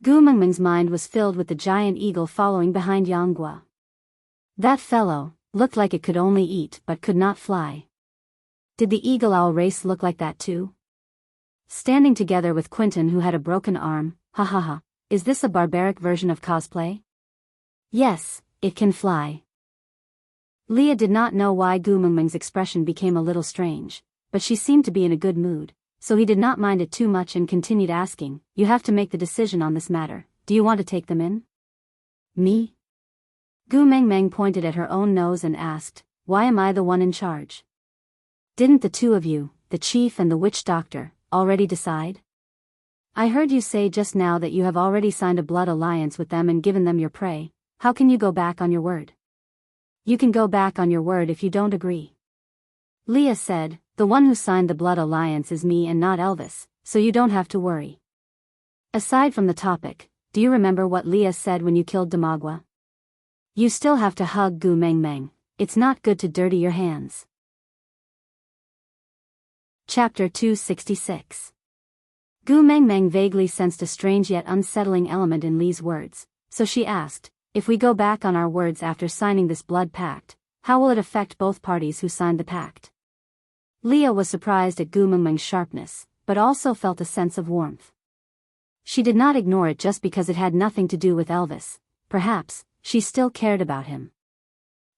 Gu Meng Meng's mind was filled with the giant eagle following behind Yanghua. That fellow looked like it could only eat but could not fly. Did the Eagle Owl race look like that too? Standing together with Quentin who had a broken arm, ha ha ha, is this a barbaric version of cosplay? Yes, it can fly. Leah did not know why Gu Mengmeng's expression became a little strange, but she seemed to be in a good mood, so he did not mind it too much and continued asking, "You have to make the decision on this matter. Do you want to take them in?" "Me?" Gu Mengmeng pointed at her own nose and asked, "Why am I the one in charge? Didn't the two of you, the chief and the witch doctor, already decide? I heard you say just now that you have already signed a blood alliance with them and given them your prey. How can you go back on your word?" "You can go back on your word if you don't agree." Leah said, "The one who signed the blood alliance is me and not Elvis, so you don't have to worry." Aside from the topic, do you remember what Leah said when you killed Damagua? "You still have to hug Gu Mengmeng. It's not good to dirty your hands." Chapter 266. Gu Mengmeng vaguely sensed a strange yet unsettling element in Li's words, so she asked, "If we go back on our words after signing this blood pact, how will it affect both parties who signed the pact?" Leah was surprised at Gu Mengmeng's sharpness, but also felt a sense of warmth. She did not ignore it just because it had nothing to do with Elvis. Perhaps, she still cared about him.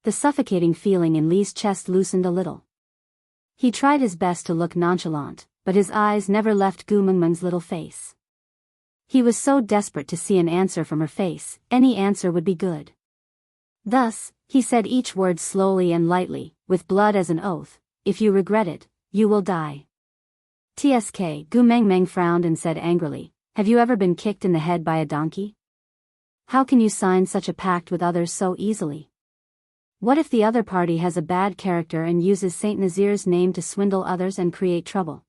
The suffocating feeling in Li's chest loosened a little. He tried his best to look nonchalant, but his eyes never left Gu Mengmeng's little face. He was so desperate to see an answer from her face, any answer would be good. Thus, he said each word slowly and lightly, with blood as an oath, "If you regret it, you will die." "Tsk," Gu Mengmeng frowned and said angrily, "Have you ever been kicked in the head by a donkey? How can you sign such a pact with others so easily? What if the other party has a bad character and uses Saint Nazir's name to swindle others and create trouble?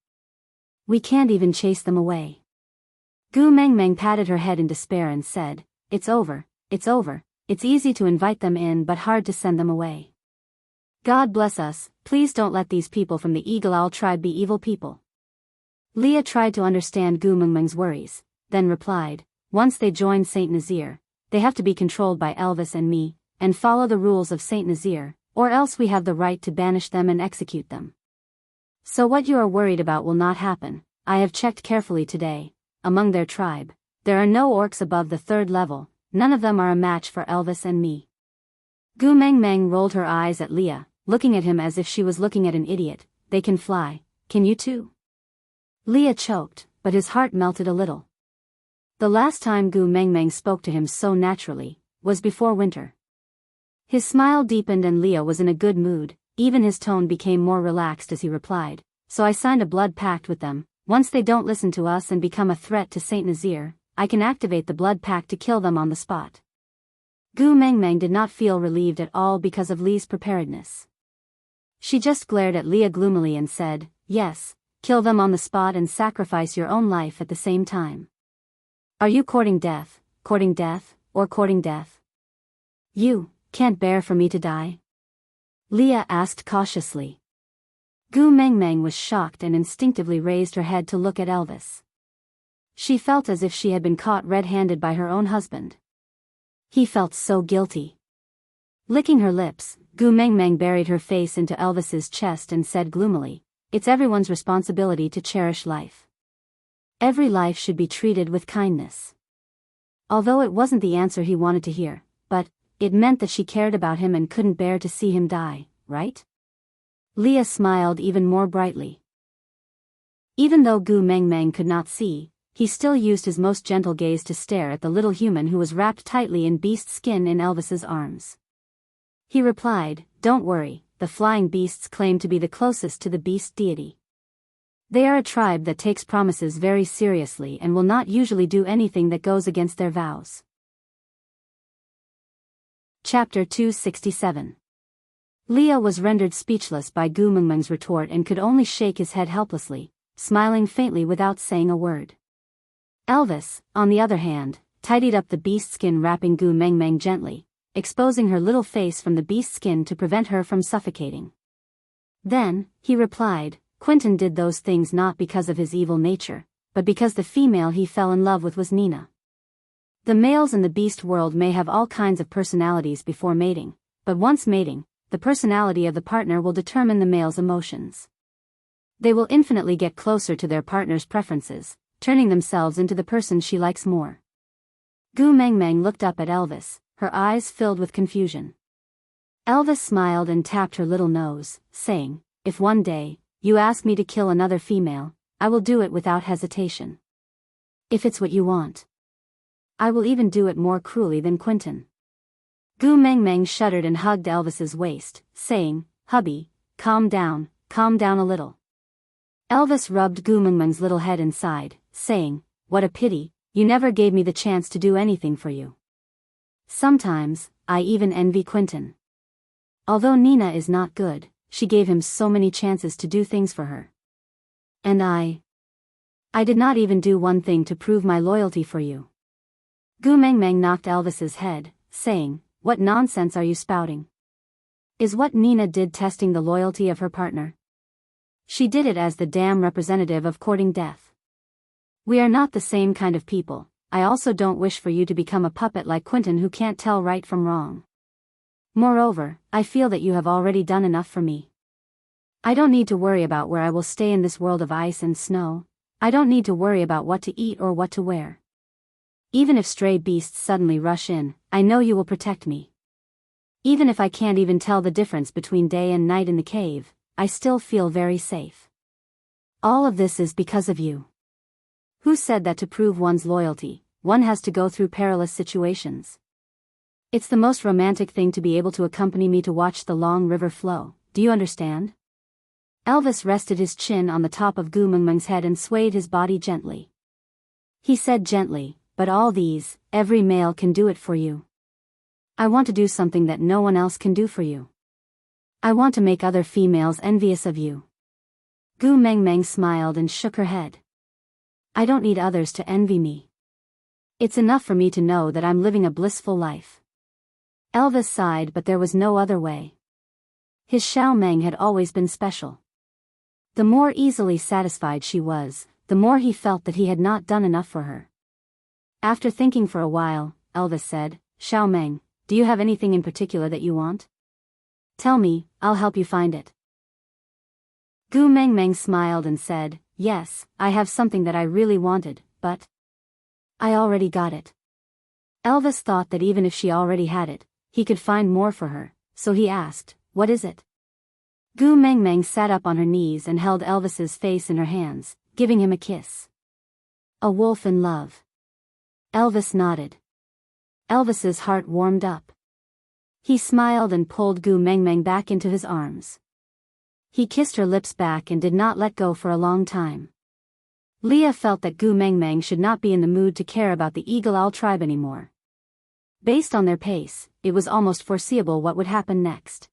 We can't even chase them away." Gu Mengmeng patted her head in despair and said, "It's over, it's over. It's easy to invite them in but hard to send them away. God bless us, please don't let these people from the Eagle Owl tribe be evil people." Leah tried to understand Gu Mengmeng's worries, then replied, "Once they join Saint Nazir, they have to be controlled by Elvis and me, and follow the rules of Saint Nazir, or else we have the right to banish them and execute them. So what you are worried about will not happen. I have checked carefully today. Among their tribe, there are no orcs above the 3rd level, none of them are a match for Elvis and me." Gu Mengmeng rolled her eyes at Leah, looking at him as if she was looking at an idiot. "They can fly, can you too?" Leah choked, but his heart melted a little. The last time Gu Mengmeng spoke to him so naturally, was before winter. His smile deepened and Leah was in a good mood, even his tone became more relaxed as he replied, "So I signed a blood pact with them. Once they don't listen to us and become a threat to Saint Nazir, I can activate the blood pact to kill them on the spot." Gu Mengmeng did not feel relieved at all because of Li's preparedness. She just glared at Leah gloomily and said, "Yes, kill them on the spot and sacrifice your own life at the same time. Are you courting death, or courting death? You can't bear for me to die?" Leah asked cautiously. Gu Mengmeng was shocked and instinctively raised her head to look at Elvis. She felt as if she had been caught red-handed by her own husband. He felt so guilty. Licking her lips, Gu Mengmeng buried her face into Elvis's chest and said gloomily, "It's everyone's responsibility to cherish life. Every life should be treated with kindness." Although it wasn't the answer he wanted to hear, but it meant that she cared about him and couldn't bear to see him die, right? Leah smiled even more brightly. Even though Gu Mengmeng could not see, he still used his most gentle gaze to stare at the little human who was wrapped tightly in beast skin in Elvis's arms. He replied, "Don't worry, the flying beasts claim to be the closest to the beast deity. They are a tribe that takes promises very seriously and will not usually do anything that goes against their vows." Chapter 267. Leah was rendered speechless by Gu Mengmeng's retort and could only shake his head helplessly, smiling faintly without saying a word. Elvis, on the other hand, tidied up the beast skin wrapping Gu Mengmeng gently, exposing her little face from the beast skin to prevent her from suffocating. Then, he replied, "Quentin did those things not because of his evil nature, but because the female he fell in love with was Nina. The males in the beast world may have all kinds of personalities before mating, but once mating, the personality of the partner will determine the male's emotions. They will infinitely get closer to their partner's preferences, turning themselves into the person she likes more." Gu Mengmeng looked up at Elvis, her eyes filled with confusion. Elvis smiled and tapped her little nose, saying, "If one day you ask me to kill another female, I will do it without hesitation. If it's what you want. I will even do it more cruelly than Quentin." Gu Mengmeng shuddered and hugged Elvis's waist, saying, "Hubby, calm down a little." Elvis rubbed Gu Mengmeng's little head inside, saying, "What a pity, you never gave me the chance to do anything for you. Sometimes, I even envy Quentin. Although Nina is not good, she gave him so many chances to do things for her. And I did not even do one thing to prove my loyalty for you." Gu Mengmeng knocked Elvis's head, saying, "What nonsense are you spouting? Is what Nina did testing the loyalty of her partner? She did it as the damn representative of courting death. We are not the same kind of people. I also don't wish for you to become a puppet like Quentin who can't tell right from wrong. Moreover, I feel that you have already done enough for me. I don't need to worry about where I will stay in this world of ice and snow. I don't need to worry about what to eat or what to wear. Even if stray beasts suddenly rush in, I know you will protect me. Even if I can't even tell the difference between day and night in the cave, I still feel very safe. All of this is because of you. Who said that to prove one's loyalty, one has to go through perilous situations? It's the most romantic thing to be able to accompany me to watch the long river flow, do you understand?" Elvis rested his chin on the top of Gu Mengmeng's head and swayed his body gently. He said gently, "But all these, every male can do it for you. I want to do something that no one else can do for you. I want to make other females envious of you." Gu Mengmeng smiled and shook her head. "I don't need others to envy me. It's enough for me to know that I'm living a blissful life." Elvis sighed, but there was no other way. His Xiao Meng had always been special. The more easily satisfied she was, the more he felt that he had not done enough for her. After thinking for a while, Elvis said, "Xiao Meng, do you have anything in particular that you want? Tell me, I'll help you find it." Gu Mengmeng smiled and said, "Yes, I have something that I really wanted, but I already got it." Elvis thought that even if she already had it, he could find more for her, so he asked, "What is it?" Gu Mengmeng sat up on her knees and held Elvis's face in her hands, giving him a kiss. "A wolf in love." Elvis nodded. Elvis's heart warmed up. He smiled and pulled Gu Mengmeng back into his arms. He kissed her lips back and did not let go for a long time. Leah felt that Gu Mengmeng should not be in the mood to care about the Eagle Owl tribe anymore. Based on their pace, it was almost foreseeable what would happen next.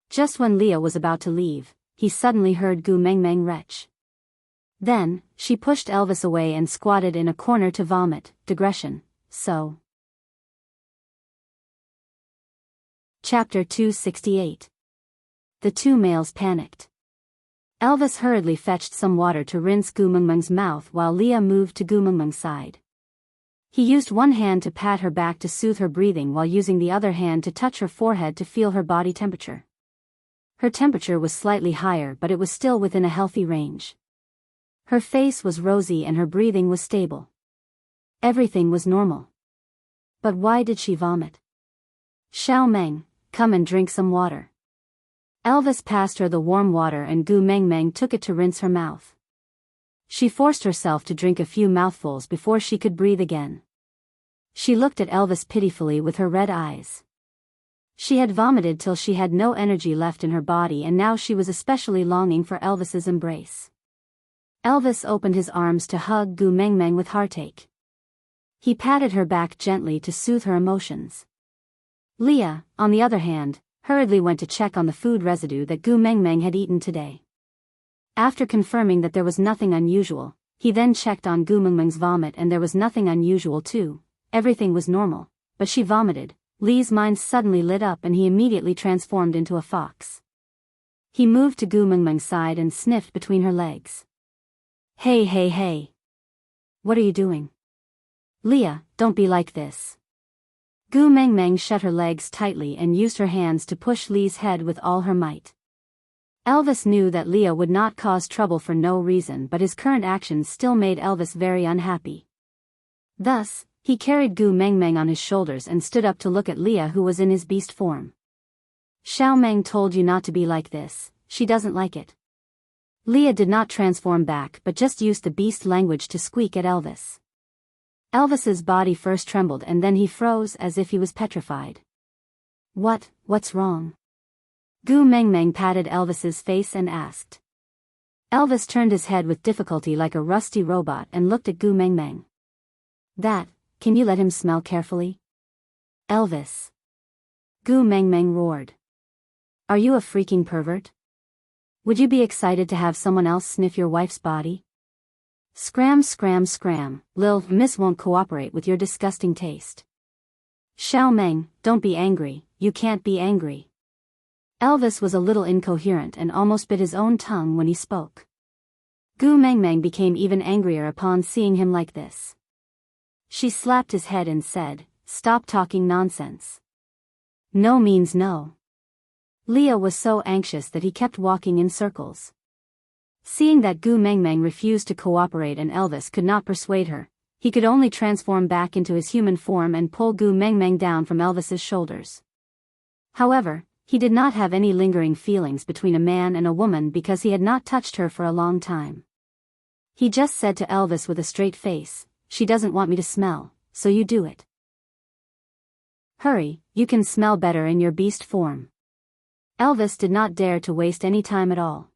Just when Leah was about to leave, he suddenly heard Gu Mengmeng retch. Then, she pushed Elvis away and squatted in a corner to vomit. Digression. So. Chapter 268. The two males panicked. Elvis hurriedly fetched some water to rinse Gu Mengmeng's mouth while Leah moved to Gu Mengmeng's side. He used one hand to pat her back to soothe her breathing while using the other hand to touch her forehead to feel her body temperature. Her temperature was slightly higher, but it was still within a healthy range. Her face was rosy and her breathing was stable. Everything was normal. But why did she vomit? "Xiao Meng, come and drink some water." Elvis passed her the warm water and Gu Mengmeng took it to rinse her mouth. She forced herself to drink a few mouthfuls before she could breathe again. She looked at Elvis pitifully with her red eyes. She had vomited till she had no energy left in her body and now she was especially longing for Elvis's embrace. Elvis opened his arms to hug Gu Mengmeng with heartache. He patted her back gently to soothe her emotions. Leah, on the other hand, hurriedly went to check on the food residue that Gu Mengmeng had eaten today. After confirming that there was nothing unusual, he then checked on Gu Mengmeng's vomit and there was nothing unusual too. Everything was normal, but she vomited. Lee's mind suddenly lit up and he immediately transformed into a fox. He moved to Gu Mengmeng's side and sniffed between her legs. Hey hey hey. What are you doing? Leah, don't be like this. Gu Mengmeng shut her legs tightly and used her hands to push Lee's head with all her might. Elvis knew that Leah would not cause trouble for no reason, but his current actions still made Elvis very unhappy. Thus, He carried Gu Mengmeng on his shoulders and stood up to look at Leah, who was in his beast form. Xiao Meng told you not to be like this, she doesn't like it. Leah did not transform back but just used the beast language to squeak at Elvis. Elvis's body first trembled and then he froze as if he was petrified. What's wrong? Gu Mengmeng patted Elvis's face and asked. Elvis turned his head with difficulty like a rusty robot and looked at Gu Mengmeng. Can you let him smell carefully? Elvis. Gu Mengmeng roared. Are you a freaking pervert? Would you be excited to have someone else sniff your wife's body? Scram, Lil Miss won't cooperate with your disgusting taste. Xiao Meng, don't be angry, you can't be angry. Elvis was a little incoherent and almost bit his own tongue when he spoke. Gu Mengmeng became even angrier upon seeing him like this. She slapped his head and said, "Stop talking nonsense. No means no." Leah was so anxious that he kept walking in circles. Seeing that Gu Mengmeng refused to cooperate and Elvis could not persuade her, he could only transform back into his human form and pull Gu Mengmeng down from Elvis's shoulders. However, he did not have any lingering feelings between a man and a woman because he had not touched her for a long time. He just said to Elvis with a straight face, "She doesn't want me to smell, so you do it. Hurry, you can smell better in your beast form." Elvis did not dare to waste any time at all.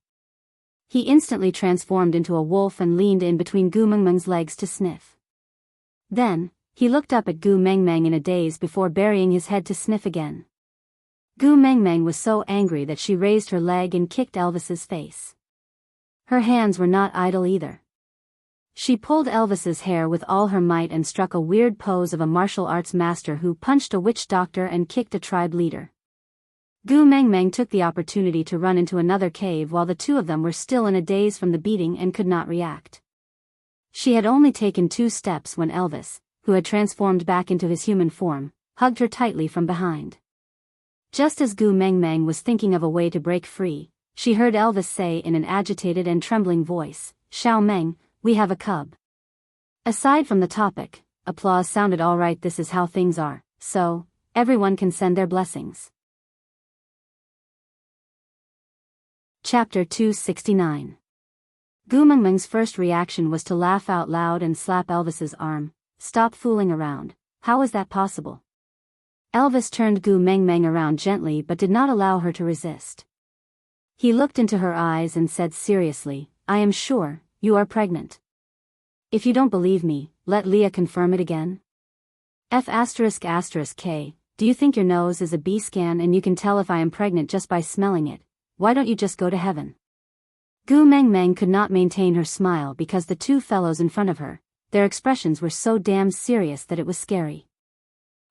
He instantly transformed into a wolf and leaned in between Gu Mengmeng's legs to sniff. Then, he looked up at Gu Mengmeng in a daze before burying his head to sniff again. Gu Mengmeng was so angry that she raised her leg and kicked Elvis's face. Her hands were not idle either. She pulled Elvis's hair with all her might and struck a weird pose of a martial arts master who punched a witch doctor and kicked a tribe leader. Gu Mengmeng took the opportunity to run into another cave while the two of them were still in a daze from the beating and could not react. She had only taken 2 steps when Elvis, who had transformed back into his human form, hugged her tightly from behind. Just as Gu Mengmeng was thinking of a way to break free, she heard Elvis say in an agitated and trembling voice, "Xiao Meng, we have a cub." Aside from the topic, applause sounded all right. This is how things are, so everyone can send their blessings. Chapter 269. Gu Mengmeng's first reaction was to laugh out loud and slap Elvis's arm. "Stop fooling around, how is that possible?" Elvis turned Gu Mengmeng around gently but did not allow her to resist. He looked into her eyes and said seriously, "I am sure, you are pregnant. If you don't believe me, let Leah confirm it again. F***K, do you think your nose is a B scan and you can tell if I am pregnant just by smelling it? Why don't you just go to heaven?" Gu Mengmeng could not maintain her smile because the 2 fellows in front of her, their expressions were so damn serious that it was scary.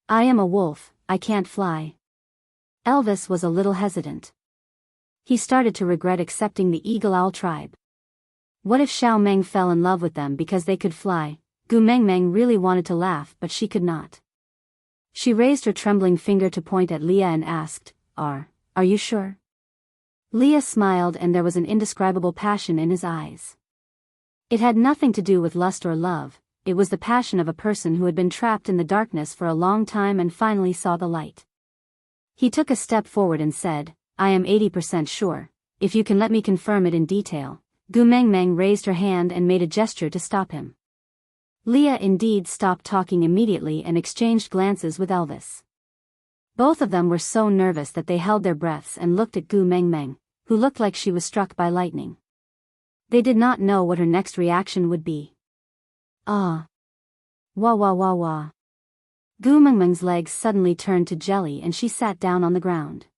"I am a wolf, I can't fly." Elvis was a little hesitant. He started to regret accepting the Eagle Owl tribe. What if Xiao Meng fell in love with them because they could fly? Gu Mengmeng really wanted to laugh but she could not. She raised her trembling finger to point at Leah and asked, Are you sure?" Leah smiled and there was an indescribable passion in his eyes. It had nothing to do with lust or love, it was the passion of a person who had been trapped in the darkness for a long time and finally saw the light. He took a step forward and said, "I am 80% sure, if you can let me confirm it in detail." Gu Mengmeng raised her hand and made a gesture to stop him. Leah indeed stopped talking immediately and exchanged glances with Elvis. Both of them were so nervous that they held their breaths and looked at Gu Mengmeng, who looked like she was struck by lightning. They did not know what her next reaction would be. "Ah. Wah wah wah wah." Gu Mengmeng's legs suddenly turned to jelly and she sat down on the ground.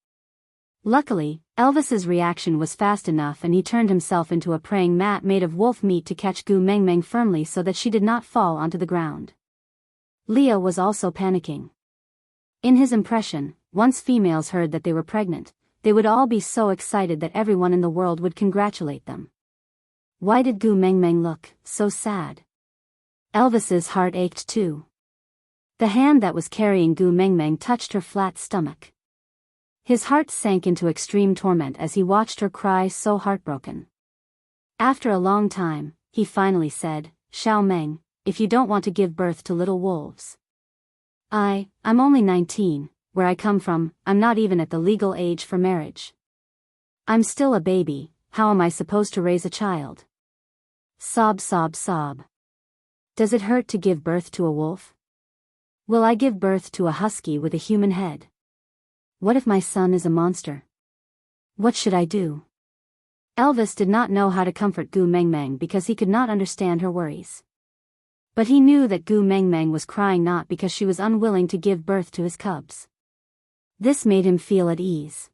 Luckily, Elvis's reaction was fast enough and he turned himself into a praying mat made of wolf meat to catch Gu Mengmeng firmly so that she did not fall onto the ground. Leah was also panicking. In his impression, once females heard that they were pregnant, they would all be so excited that everyone in the world would congratulate them. Why did Gu Mengmeng look so sad? Elvis's heart ached too. The hand that was carrying Gu Mengmeng touched her flat stomach. His heart sank into extreme torment as he watched her cry so heartbroken. After a long time, he finally said, "Xiao Meng, if you don't want to give birth to little wolves. I'm only 19, where I come from, I'm not even at the legal age for marriage. I'm still a baby, how am I supposed to raise a child? Sob, sob, sob. Does it hurt to give birth to a wolf? Will I give birth to a husky with a human head? What if my son is a monster? What should I do? Elvis did not know how to comfort Gu Mengmeng because he could not understand her worries. But he knew that Gu Mengmeng was crying not because she was unwilling to give birth to his cubs. This made him feel at ease.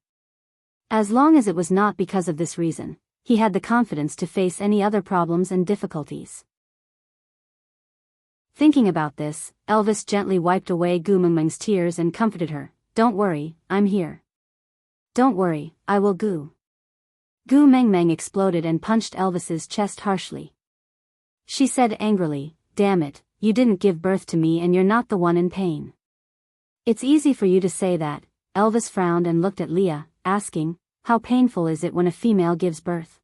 As long as it was not because of this reason, he had the confidence to face any other problems and difficulties. Thinking about this, Elvis gently wiped away Gu Mengmeng's tears and comforted her. Don't worry, I'm here. Don't worry, I will Gu. Gu Mengmeng exploded and punched Elvis's chest harshly. She said angrily, damn it, you didn't give birth to me and you're not the one in pain. It's easy for you to say that. Elvis frowned and looked at Leah, asking, how painful is it when a female gives birth?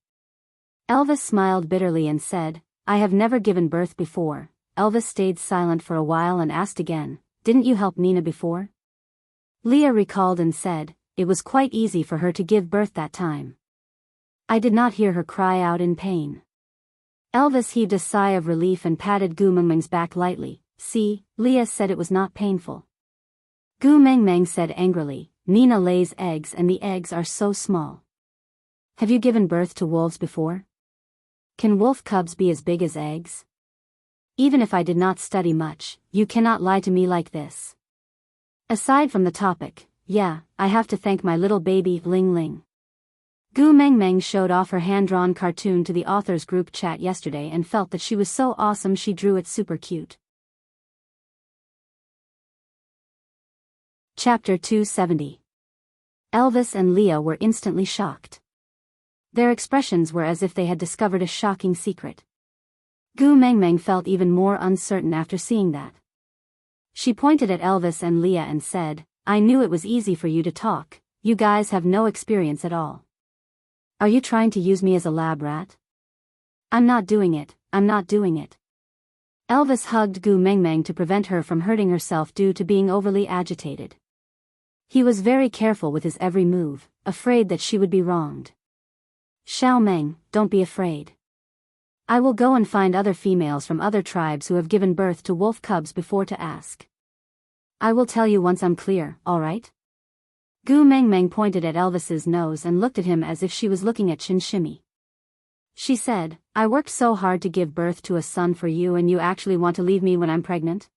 Elvis smiled bitterly and said, I have never given birth before. Elvis stayed silent for a while and asked again, didn't you help Nina before? Leah recalled and said, it was quite easy for her to give birth that time. I did not hear her cry out in pain. Elvis heaved a sigh of relief and patted Gu Mengmeng's back lightly. See, Leah said it was not painful. Gu Mengmeng said angrily, Nina lays eggs and the eggs are so small. Have you given birth to wolves before? Can wolf cubs be as big as eggs? Even if I did not study much, you cannot lie to me like this. Aside from the topic, yeah, I have to thank my little baby, Ling Ling. Gu Mengmeng showed off her hand-drawn cartoon to the authors group chat yesterday and felt that she was so awesome she drew it super cute. Chapter 270. Elvis and Leah were instantly shocked. Their expressions were as if they had discovered a shocking secret. Gu Mengmeng felt even more uncertain after seeing that. She pointed at Elvis and Leah and said, I knew it was easy for you to talk, you guys have no experience at all. Are you trying to use me as a lab rat? I'm not doing it, I'm not doing it. Elvis hugged Gu Mengmeng to prevent her from hurting herself due to being overly agitated. He was very careful with his every move, afraid that she would be wronged. Xiao Meng, don't be afraid. I will go and find other females from other tribes who have given birth to wolf cubs before to ask. I will tell you once I'm clear, alright? Gu Mengmeng pointed at Elvis's nose and looked at him as if she was looking at Chin Shimmy. She said, I worked so hard to give birth to a son for you and you actually want to leave me when I'm pregnant?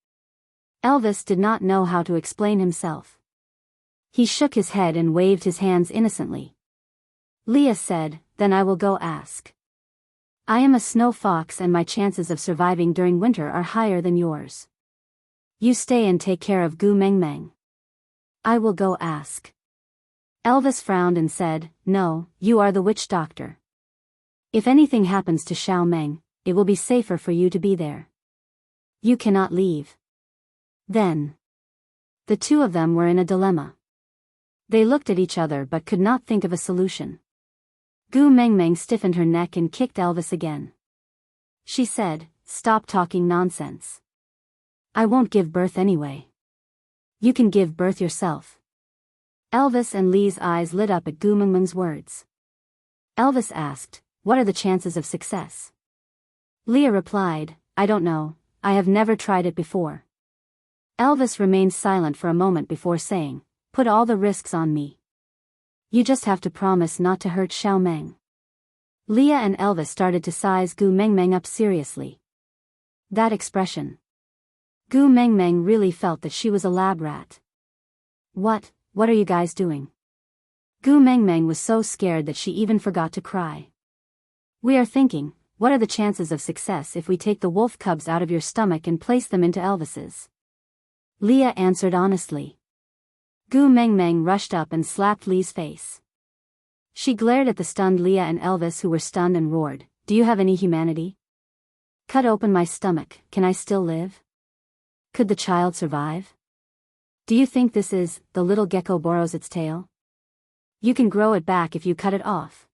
Elvis did not know how to explain himself. He shook his head and waved his hands innocently. Leah said, then I will go ask. I am a snow fox and my chances of surviving during winter are higher than yours. You stay and take care of Gu Mengmeng. I will go ask. Elvis frowned and said, no, you are the witch doctor. If anything happens to Xiao Meng, it will be safer for you to be there. You cannot leave. Then. The two of them were in a dilemma. They looked at each other but could not think of a solution. Gu Mengmeng stiffened her neck and kicked Elvis again. She said, stop talking nonsense. I won't give birth anyway. You can give birth yourself. Elvis and Lee's eyes lit up at Gu Mengmeng's words. Elvis asked, what are the chances of success? Leah replied, I don't know, I have never tried it before. Elvis remained silent for a moment before saying, put all the risks on me. You just have to promise not to hurt Xiao Meng. Leah and Elvis started to size Gu Mengmeng up seriously. That expression. Gu Mengmeng really felt that she was a lab rat. What are you guys doing? Gu Mengmeng was so scared that she even forgot to cry. We are thinking, what are the chances of success if we take the wolf cubs out of your stomach and place them into Elvis's? Leah answered honestly. Gu Mengmeng rushed up and slapped Lee's face. She glared at the stunned Leah and Elvis who were stunned and roared, do you have any humanity? Cut open my stomach, can I still live? Could the child survive? Do you think this is, the little gecko borrows its tail? You can grow it back if you cut it off.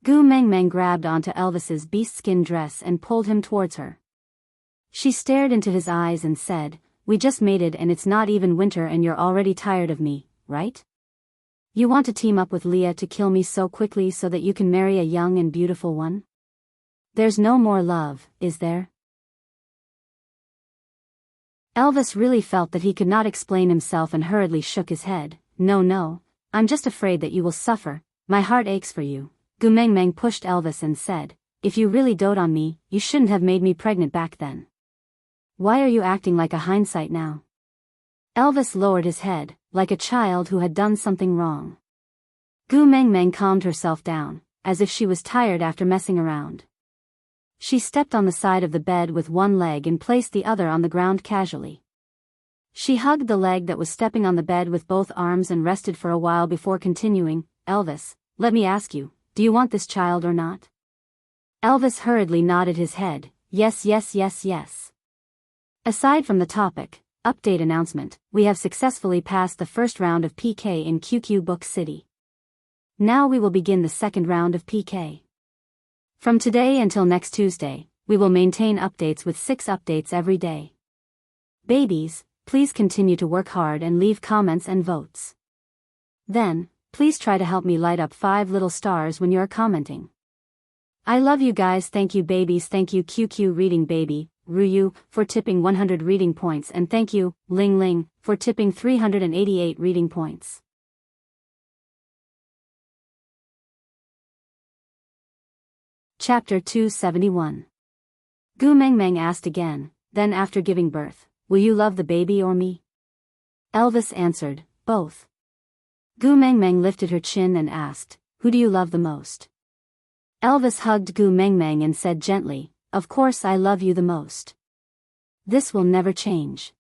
Gu Mengmeng grabbed onto Elvis's beast skin dress and pulled him towards her. She stared into his eyes and said, "We just mated and it's not even winter and you're already tired of me, right? You want to team up with Leah to kill me so quickly so that you can marry a young and beautiful one? There's no more love, is there?" Elvis really felt that he could not explain himself and hurriedly shook his head. No, I'm just afraid that you will suffer. My heart aches for you." Gu Mengmeng pushed Elvis and said, "If you really dote on me, you shouldn't have made me pregnant back then. Why are you acting like a hindsight now?" Elvis lowered his head, like a child who had done something wrong. Gu Mengmeng calmed herself down, as if she was tired after messing around. She stepped on the side of the bed with one leg and placed the other on the ground casually. She hugged the leg that was stepping on the bed with both arms and rested for a while before continuing, "Elvis, let me ask you, do you want this child or not?" Elvis hurriedly nodded his head, yes. Aside from the topic, update announcement, we have successfully passed the first round of PK in QQ Book City. Now we will begin the second round of PK. From today until next Tuesday, we will maintain updates with 6 updates every day. Babies, please continue to work hard and leave comments and votes. Then, please try to help me light up 5 little stars when you're commenting. I love you guys. Thank you babies. Thank you QQ Reading Baby, Ruyu, for tipping 100 reading points, and thank you, Ling Ling, for tipping 388 reading points. Chapter 271. Gu Mengmeng asked again, then after giving birth, "Will you love the baby or me?" Elvis answered, "Both." Gu Mengmeng lifted her chin and asked, "Who do you love the most?" Elvis hugged Gu Mengmeng and said gently, "Of course I love you the most. This will never change."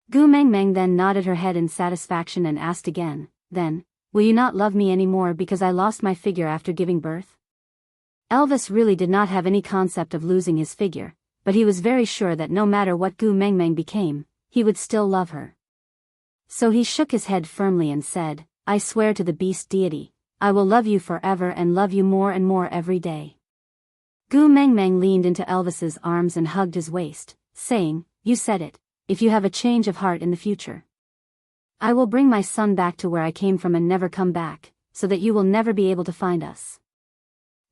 Gu Mengmeng then nodded her head in satisfaction and asked again, "Then, will you not love me anymore because I lost my figure after giving birth?" Elvis really did not have any concept of losing his figure, but he was very sure that no matter what Gu Mengmeng became, he would still love her. So he shook his head firmly and said, "I swear to the beast deity, I will love you forever and love you more and more every day." Gu Mengmeng leaned into Elvis's arms and hugged his waist, saying, "You said it, if you have a change of heart in the future. I will bring my son back to where I came from and never come back, so that you will never be able to find us."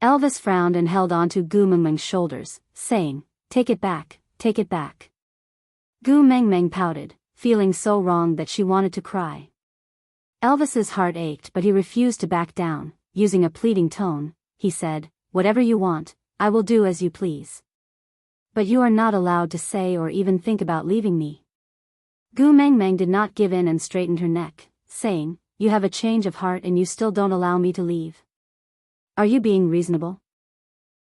Elvis frowned and held on to Gu Mengmeng's shoulders, saying, take it back. Gu Mengmeng pouted, feeling so wrong that she wanted to cry. Elvis's heart ached, but he refused to back down. Using a pleading tone, he said, "Whatever you want, I will do as you please. But you are not allowed to say or even think about leaving me." Gu Mengmeng did not give in and straightened her neck, saying, "You have a change of heart and you still don't allow me to leave. Are you being reasonable?"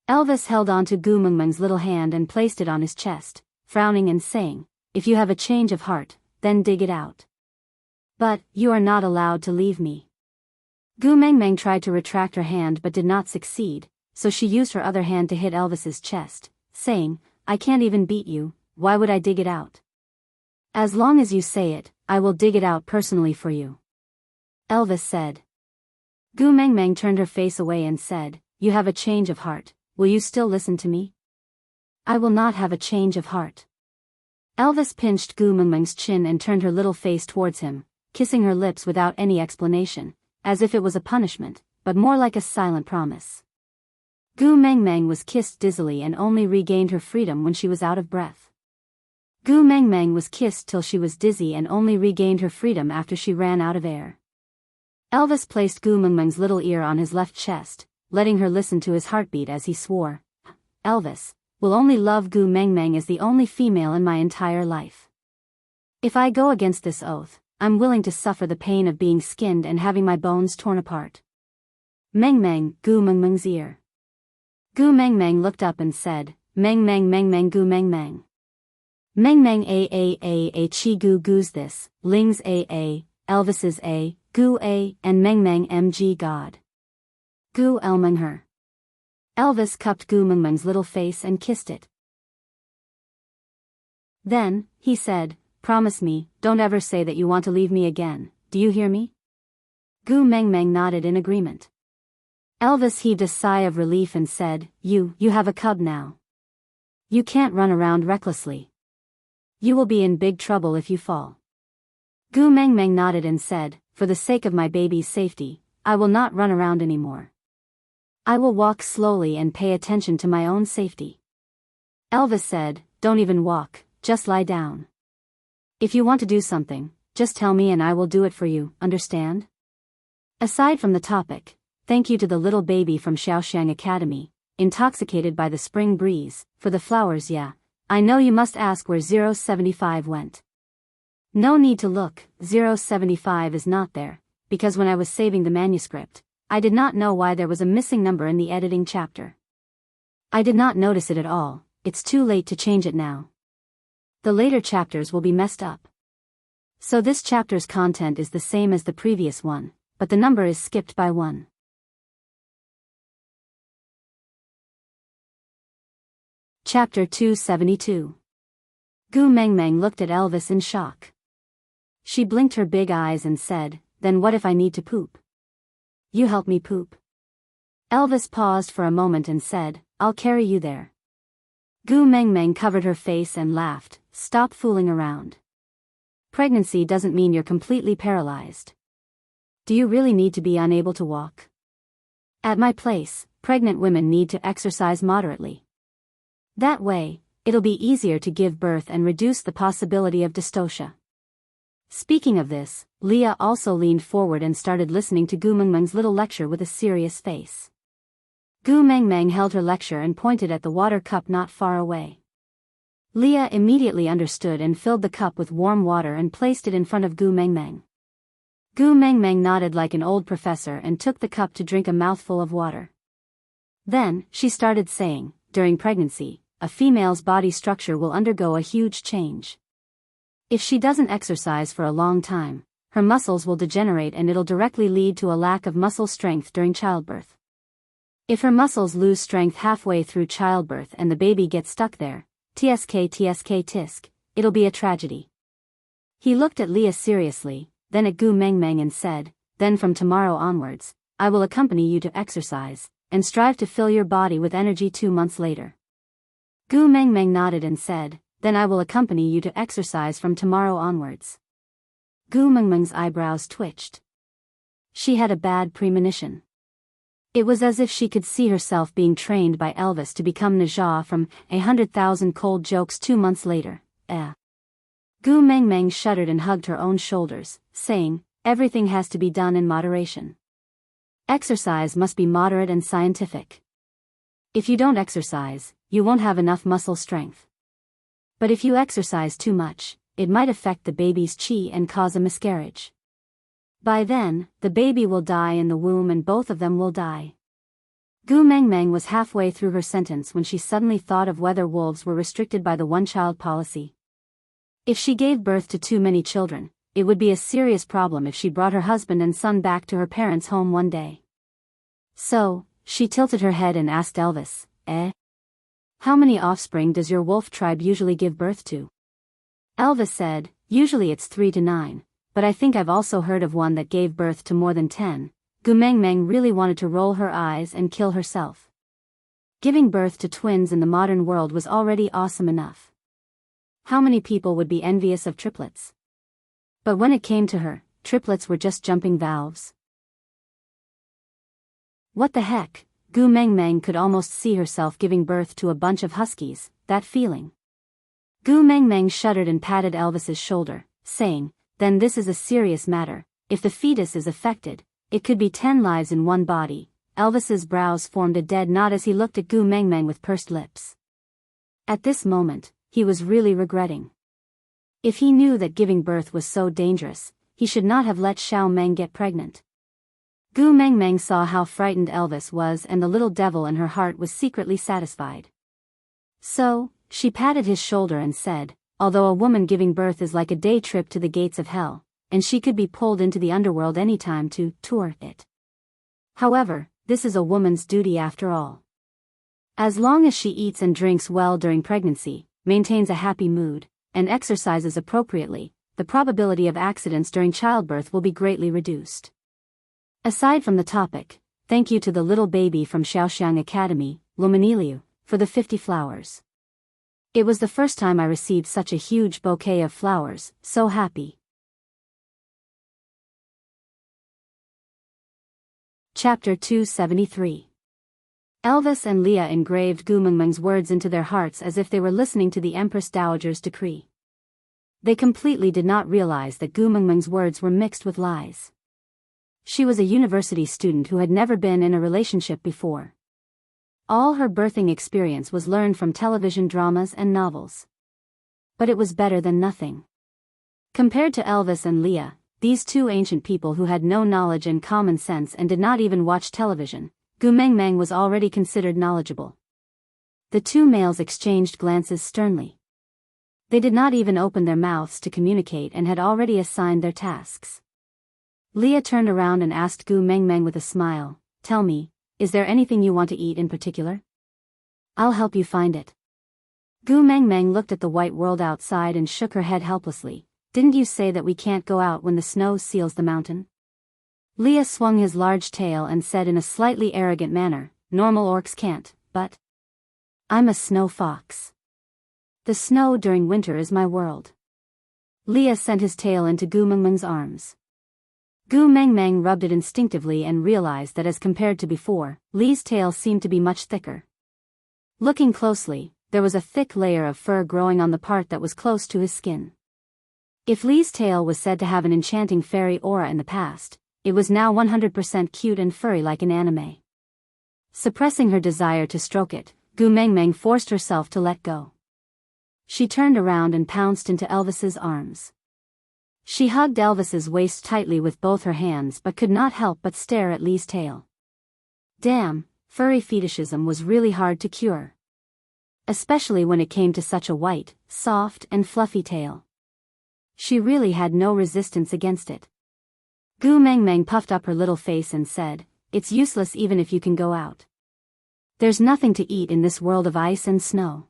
Elvis held on to Gu Mengmeng's little hand and placed it on his chest, frowning and saying, "If you have a change of heart, then dig it out. But, you are not allowed to leave me." Gu Mengmeng tried to retract her hand but did not succeed, so she used her other hand to hit Elvis's chest, saying, "I can't even beat you, why would I dig it out? As long as you say it, I will dig it out personally for you," Elvis said. Gu Mengmeng turned her face away and said, "You have a change of heart, will you still listen to me?" "I will not have a change of heart." Elvis pinched Gu Mengmeng's chin and turned her little face towards him, kissing her lips without any explanation, as if it was a punishment, but more like a silent promise. Gu Mengmeng was kissed dizzily and only regained her freedom when she was out of breath. Gu Mengmeng was kissed till she was dizzy and only regained her freedom after she ran out of air. Elvis placed Gu Mengmeng's little ear on his left chest, letting her listen to his heartbeat as he swore, "Elvis will only love Gu Mengmeng as the only female in my entire life. If I go against this oath, I'm willing to suffer the pain of being skinned and having my bones torn apart." Mengmeng, Gu Mengmeng's ear. Gu Mengmeng looked up and said, Mengmeng Gu Mengmeng. Mengmeng a chi Gu Gu's this, Ling's a, Elvis's a, Gu a, and Mengmeng mg God. Gu Elmeng her. Elvis cupped Gu Mengmeng's little face and kissed it. Then, he said, "Promise me, don't ever say that you want to leave me again, do you hear me?" Gu Mengmeng nodded in agreement. Elvis heaved a sigh of relief and said, You have a cub now. You can't run around recklessly. You will be in big trouble if you fall. Gu Mengmeng nodded and said, for the sake of my baby's safety, I will not run around anymore. I will walk slowly and pay attention to my own safety. Elvis said, don't even walk, just lie down. If you want to do something, just tell me and I will do it for you, understand? Aside from the topic, thank you to the little baby from Shaoxiang Academy, intoxicated by the spring breeze, for the flowers. Yeah, I know you must ask where 075 went. No need to look, 075 is not there, because when I was saving the manuscript, I did not know why there was a missing number in the editing chapter. I did not notice it at all, it's too late to change it now. The later chapters will be messed up. So this chapter's content is the same as the previous one, but the number is skipped by 1. Chapter 272. Gu Mengmeng looked at Elvis in shock. She blinked her big eyes and said, then what if I need to poop? You help me poop. Elvis paused for a moment and said, I'll carry you there. Gu Mengmeng covered her face and laughed, stop fooling around. Pregnancy doesn't mean you're completely paralyzed. Do you really need to be unable to walk? At my place, pregnant women need to exercise moderately. That way, it'll be easier to give birth and reduce the possibility of dystocia. Speaking of this, Leah also leaned forward and started listening to Gu Mengmeng's little lecture with a serious face. Gu Mengmeng held her lecture and pointed at the water cup not far away. Leah immediately understood and filled the cup with warm water and placed it in front of Gu Mengmeng. Gu Mengmeng nodded like an old professor and took the cup to drink a mouthful of water. Then, she started saying, during pregnancy, a female's body structure will undergo a huge change. If she doesn't exercise for a long time, her muscles will degenerate and it'll directly lead to a lack of muscle strength during childbirth. If her muscles lose strength halfway through childbirth and the baby gets stuck there, tisk, it'll be a tragedy. He looked at Leah seriously, then at Gu Mengmeng and said, then from tomorrow onwards, I will accompany you to exercise, and strive to fill your body with energy 2 months later. Gu Mengmeng nodded and said, then I will accompany you to exercise from tomorrow onwards. Gu Mengmeng's eyebrows twitched. She had a bad premonition. It was as if she could see herself being trained by Elvis to become Najah from 100,000 Cold Jokes 2 months later. Gu Mengmeng shuddered and hugged her own shoulders, saying, everything has to be done in moderation. Exercise must be moderate and scientific. If you don't exercise, you won't have enough muscle strength. But if you exercise too much, it might affect the baby's qi and cause a miscarriage. By then, the baby will die in the womb and both of them will die. Gu Mengmeng was halfway through her sentence when she suddenly thought of whether wolves were restricted by the one-child policy. If she gave birth to too many children, it would be a serious problem if she brought her husband and son back to her parents' home one day. So, she tilted her head and asked Elvis, how many offspring does your wolf tribe usually give birth to? Elvis said, usually it's 3 to 9, but I think I've also heard of one that gave birth to more than 10. Gu Mengmeng really wanted to roll her eyes and kill herself. Giving birth to twins in the modern world was already awesome enough. How many people would be envious of triplets? But when it came to her, triplets were just jumping valves. What the heck? Gu Mengmeng could almost see herself giving birth to a bunch of huskies, that feeling. Gu Mengmeng shuddered and patted Elvis's shoulder, saying, then this is a serious matter. If the fetus is affected, it could be 10 lives in one body. Elvis's brows formed a dead knot as he looked at Gu Mengmeng with pursed lips. At this moment, he was really regretting. If he knew that giving birth was so dangerous, he should not have let Xiao Meng get pregnant. Gu Mengmeng saw how frightened Elvis was and the little devil in her heart was secretly satisfied. So, she patted his shoulder and said, although a woman giving birth is like a day trip to the gates of hell, and she could be pulled into the underworld anytime to tour it. However, this is a woman's duty after all. As long as she eats and drinks well during pregnancy, maintains a happy mood, and exercises appropriately, the probability of accidents during childbirth will be greatly reduced. Aside from the topic, thank you to the little baby from Shaoxiang Academy, Luminiliu, for the 50 flowers. It was the first time I received such a huge bouquet of flowers, so happy. Chapter 273. Elvis and Leah engraved Gu Mengmeng's words into their hearts as if they were listening to the Empress Dowager's decree. They completely did not realize that Gu Mengmeng's words were mixed with lies. She was a university student who had never been in a relationship before. All her birthing experience was learned from television dramas and novels. But it was better than nothing. Compared to Elvis and Leah, these two ancient people who had no knowledge and common sense and did not even watch television, Gu Mengmeng was already considered knowledgeable. The two males exchanged glances sternly. They did not even open their mouths to communicate and had already assigned their tasks. Leah turned around and asked Gu Mengmeng with a smile, "Tell me, is there anything you want to eat in particular? I'll help you find it." Gu Mengmeng looked at the white world outside and shook her head helplessly. "Didn't you say that we can't go out when the snow seals the mountain?" Leah swung his large tail and said in a slightly arrogant manner, "Normal orcs can't, but I'm a snow fox. The snow during winter is my world." Leah sent his tail into Gu Mengmeng's arms. Gu Mengmeng rubbed it instinctively and realized that as compared to before, Lee's tail seemed to be much thicker. Looking closely, there was a thick layer of fur growing on the part that was close to his skin. If Lee's tail was said to have an enchanting fairy aura in the past, it was now 100% cute and furry like an anime. Suppressing her desire to stroke it, Gu Mengmeng forced herself to let go. She turned around and pounced into Elvis's arms. She hugged Elvis's waist tightly with both her hands but could not help but stare at Lee's tail. Damn, furry fetishism was really hard to cure. Especially when it came to such a white, soft and fluffy tail. She really had no resistance against it. Gu Mengmeng puffed up her little face and said, "It's useless even if you can go out. There's nothing to eat in this world of ice and snow.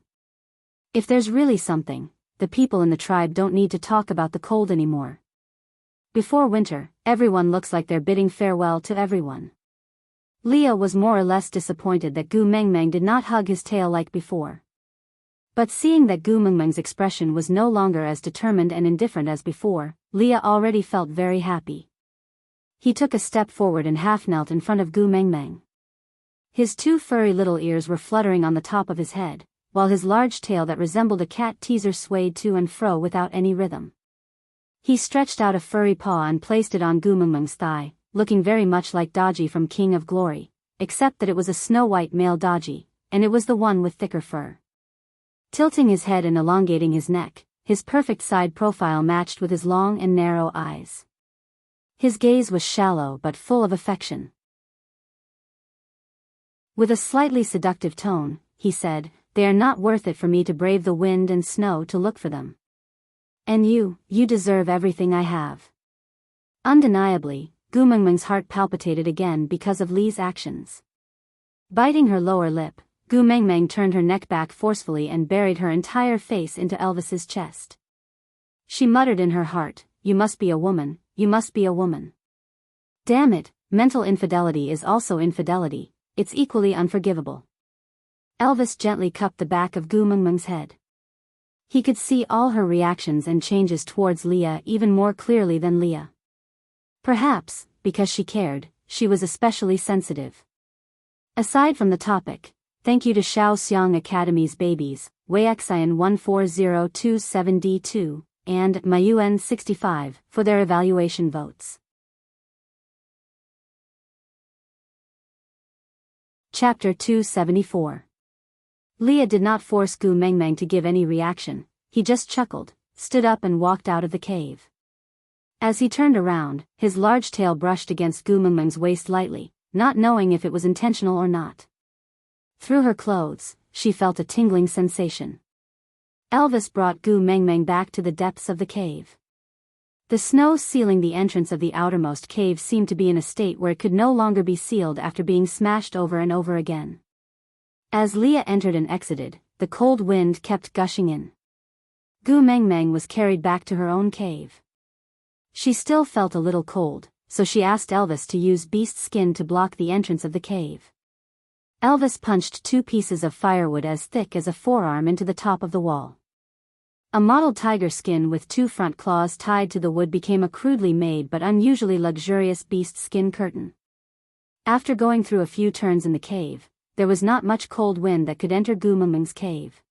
If there's really something, the people in the tribe don't need to talk about the cold anymore. Before winter, everyone looks like they're bidding farewell to everyone." Leah was more or less disappointed that Gu Mengmeng did not hug his tail like before. But seeing that Gu Mengmeng's expression was no longer as determined and indifferent as before, Leah already felt very happy. He took a step forward and half-knelt in front of Gu Mengmeng. His two furry little ears were fluttering on the top of his head, while his large tail that resembled a cat teaser swayed to and fro without any rhythm. He stretched out a furry paw and placed it on Gu Mengmeng's thigh, looking very much like Dodgy from King of Glory, except that it was a snow-white male Dodgy, and it was the one with thicker fur. Tilting his head and elongating his neck, his perfect side profile matched with his long and narrow eyes. His gaze was shallow but full of affection. With a slightly seductive tone, he said, "They are not worth it for me to brave the wind and snow to look for them. And you deserve everything I have." Undeniably, Gu Mengmeng's heart palpitated again because of Lee's actions. Biting her lower lip, Gu Mengmeng turned her neck back forcefully and buried her entire face into Elvis's chest. She muttered in her heart, "You must be a woman, you must be a woman. Damn it, mental infidelity is also infidelity, it's equally unforgivable." Elvis gently cupped the back of Gu Mengmeng's head. He could see all her reactions and changes towards Leah even more clearly than Leah. Perhaps, because she cared, she was especially sensitive. Aside from the topic, thank you to Shaoxiang Academy's babies, Weixian 14027D2, and Mayuan 65, for their evaluation votes. Chapter 274. Leah did not force Gu Mengmeng to give any reaction, he just chuckled, stood up and walked out of the cave. As he turned around, his large tail brushed against Gu Mengmeng's waist lightly, not knowing if it was intentional or not. Through her clothes, she felt a tingling sensation. Elvis brought Gu Mengmeng back to the depths of the cave. The snow sealing the entrance of the outermost cave seemed to be in a state where it could no longer be sealed after being smashed over and over again. As Leah entered and exited, the cold wind kept gushing in. Gu Mengmeng was carried back to her own cave. She still felt a little cold, so she asked Elvis to use beast skin to block the entrance of the cave. Elvis punched 2 pieces of firewood as thick as a forearm into the top of the wall. A mottled tiger skin with 2 front claws tied to the wood became a crudely made but unusually luxurious beast skin curtain. After going through a few turns in the cave, there was not much cold wind that could enter Goomamung's cave.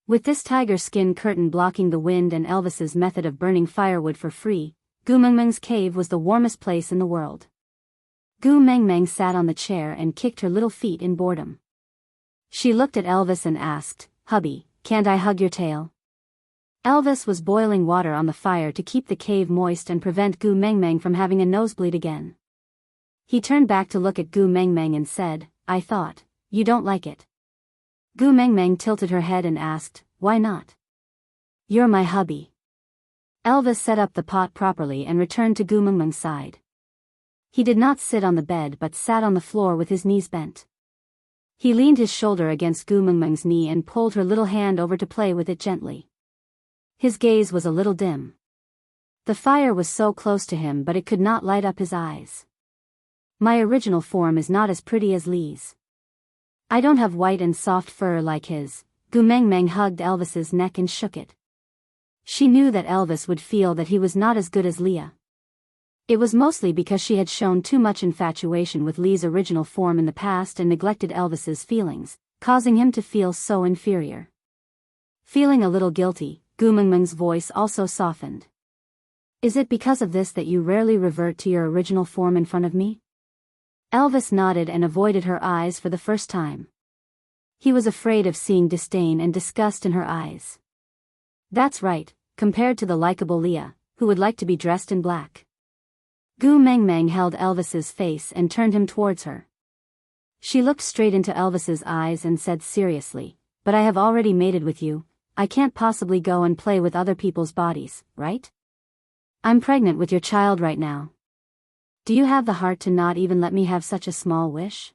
With this tiger skin curtain blocking the wind and Elvis's method of burning firewood for free, Goomamung's cave was the warmest place in the world. Goomamung sat on the chair and kicked her little feet in boredom. She looked at Elvis and asked, "Hubby, can't I hug your tail?" Elvis was boiling water on the fire to keep the cave moist and prevent Goomamung from having a nosebleed again. He turned back to look at Goomamung and said, "I thought, you don't like it." Goomamung tilted her head and asked, "Why not?" "You're my hubby." Elvis set up the pot properly and returned to Goomamung's side. He did not sit on the bed but sat on the floor with his knees bent. He leaned his shoulder against Goomamung's knee and pulled her little hand over to play with it gently. His gaze was a little dim. The fire was so close to him but it could not light up his eyes. "My original form is not as pretty as Lee's. I don't have white and soft fur like his." Goomamung hugged Elvis's neck and shook it. She knew that Elvis would feel that he was not as good as Leah. It was mostly because she had shown too much infatuation with Lee's original form in the past and neglected Elvis's feelings, causing him to feel so inferior. Feeling a little guilty, Goomamung's voice also softened. "Is it because of this that you rarely revert to your original form in front of me?" Elvis nodded and avoided her eyes for the first time. He was afraid of seeing disdain and disgust in her eyes. "That's right, compared to the likable Leah, who would like to be dressed in black." Goomamung held Elvis's face and turned him towards her. She looked straight into Elvis's eyes and said seriously, "But I have already mated with you. I can't possibly go and play with other people's bodies, right? I'm pregnant with your child right now. Do you have the heart to not even let me have such a small wish?"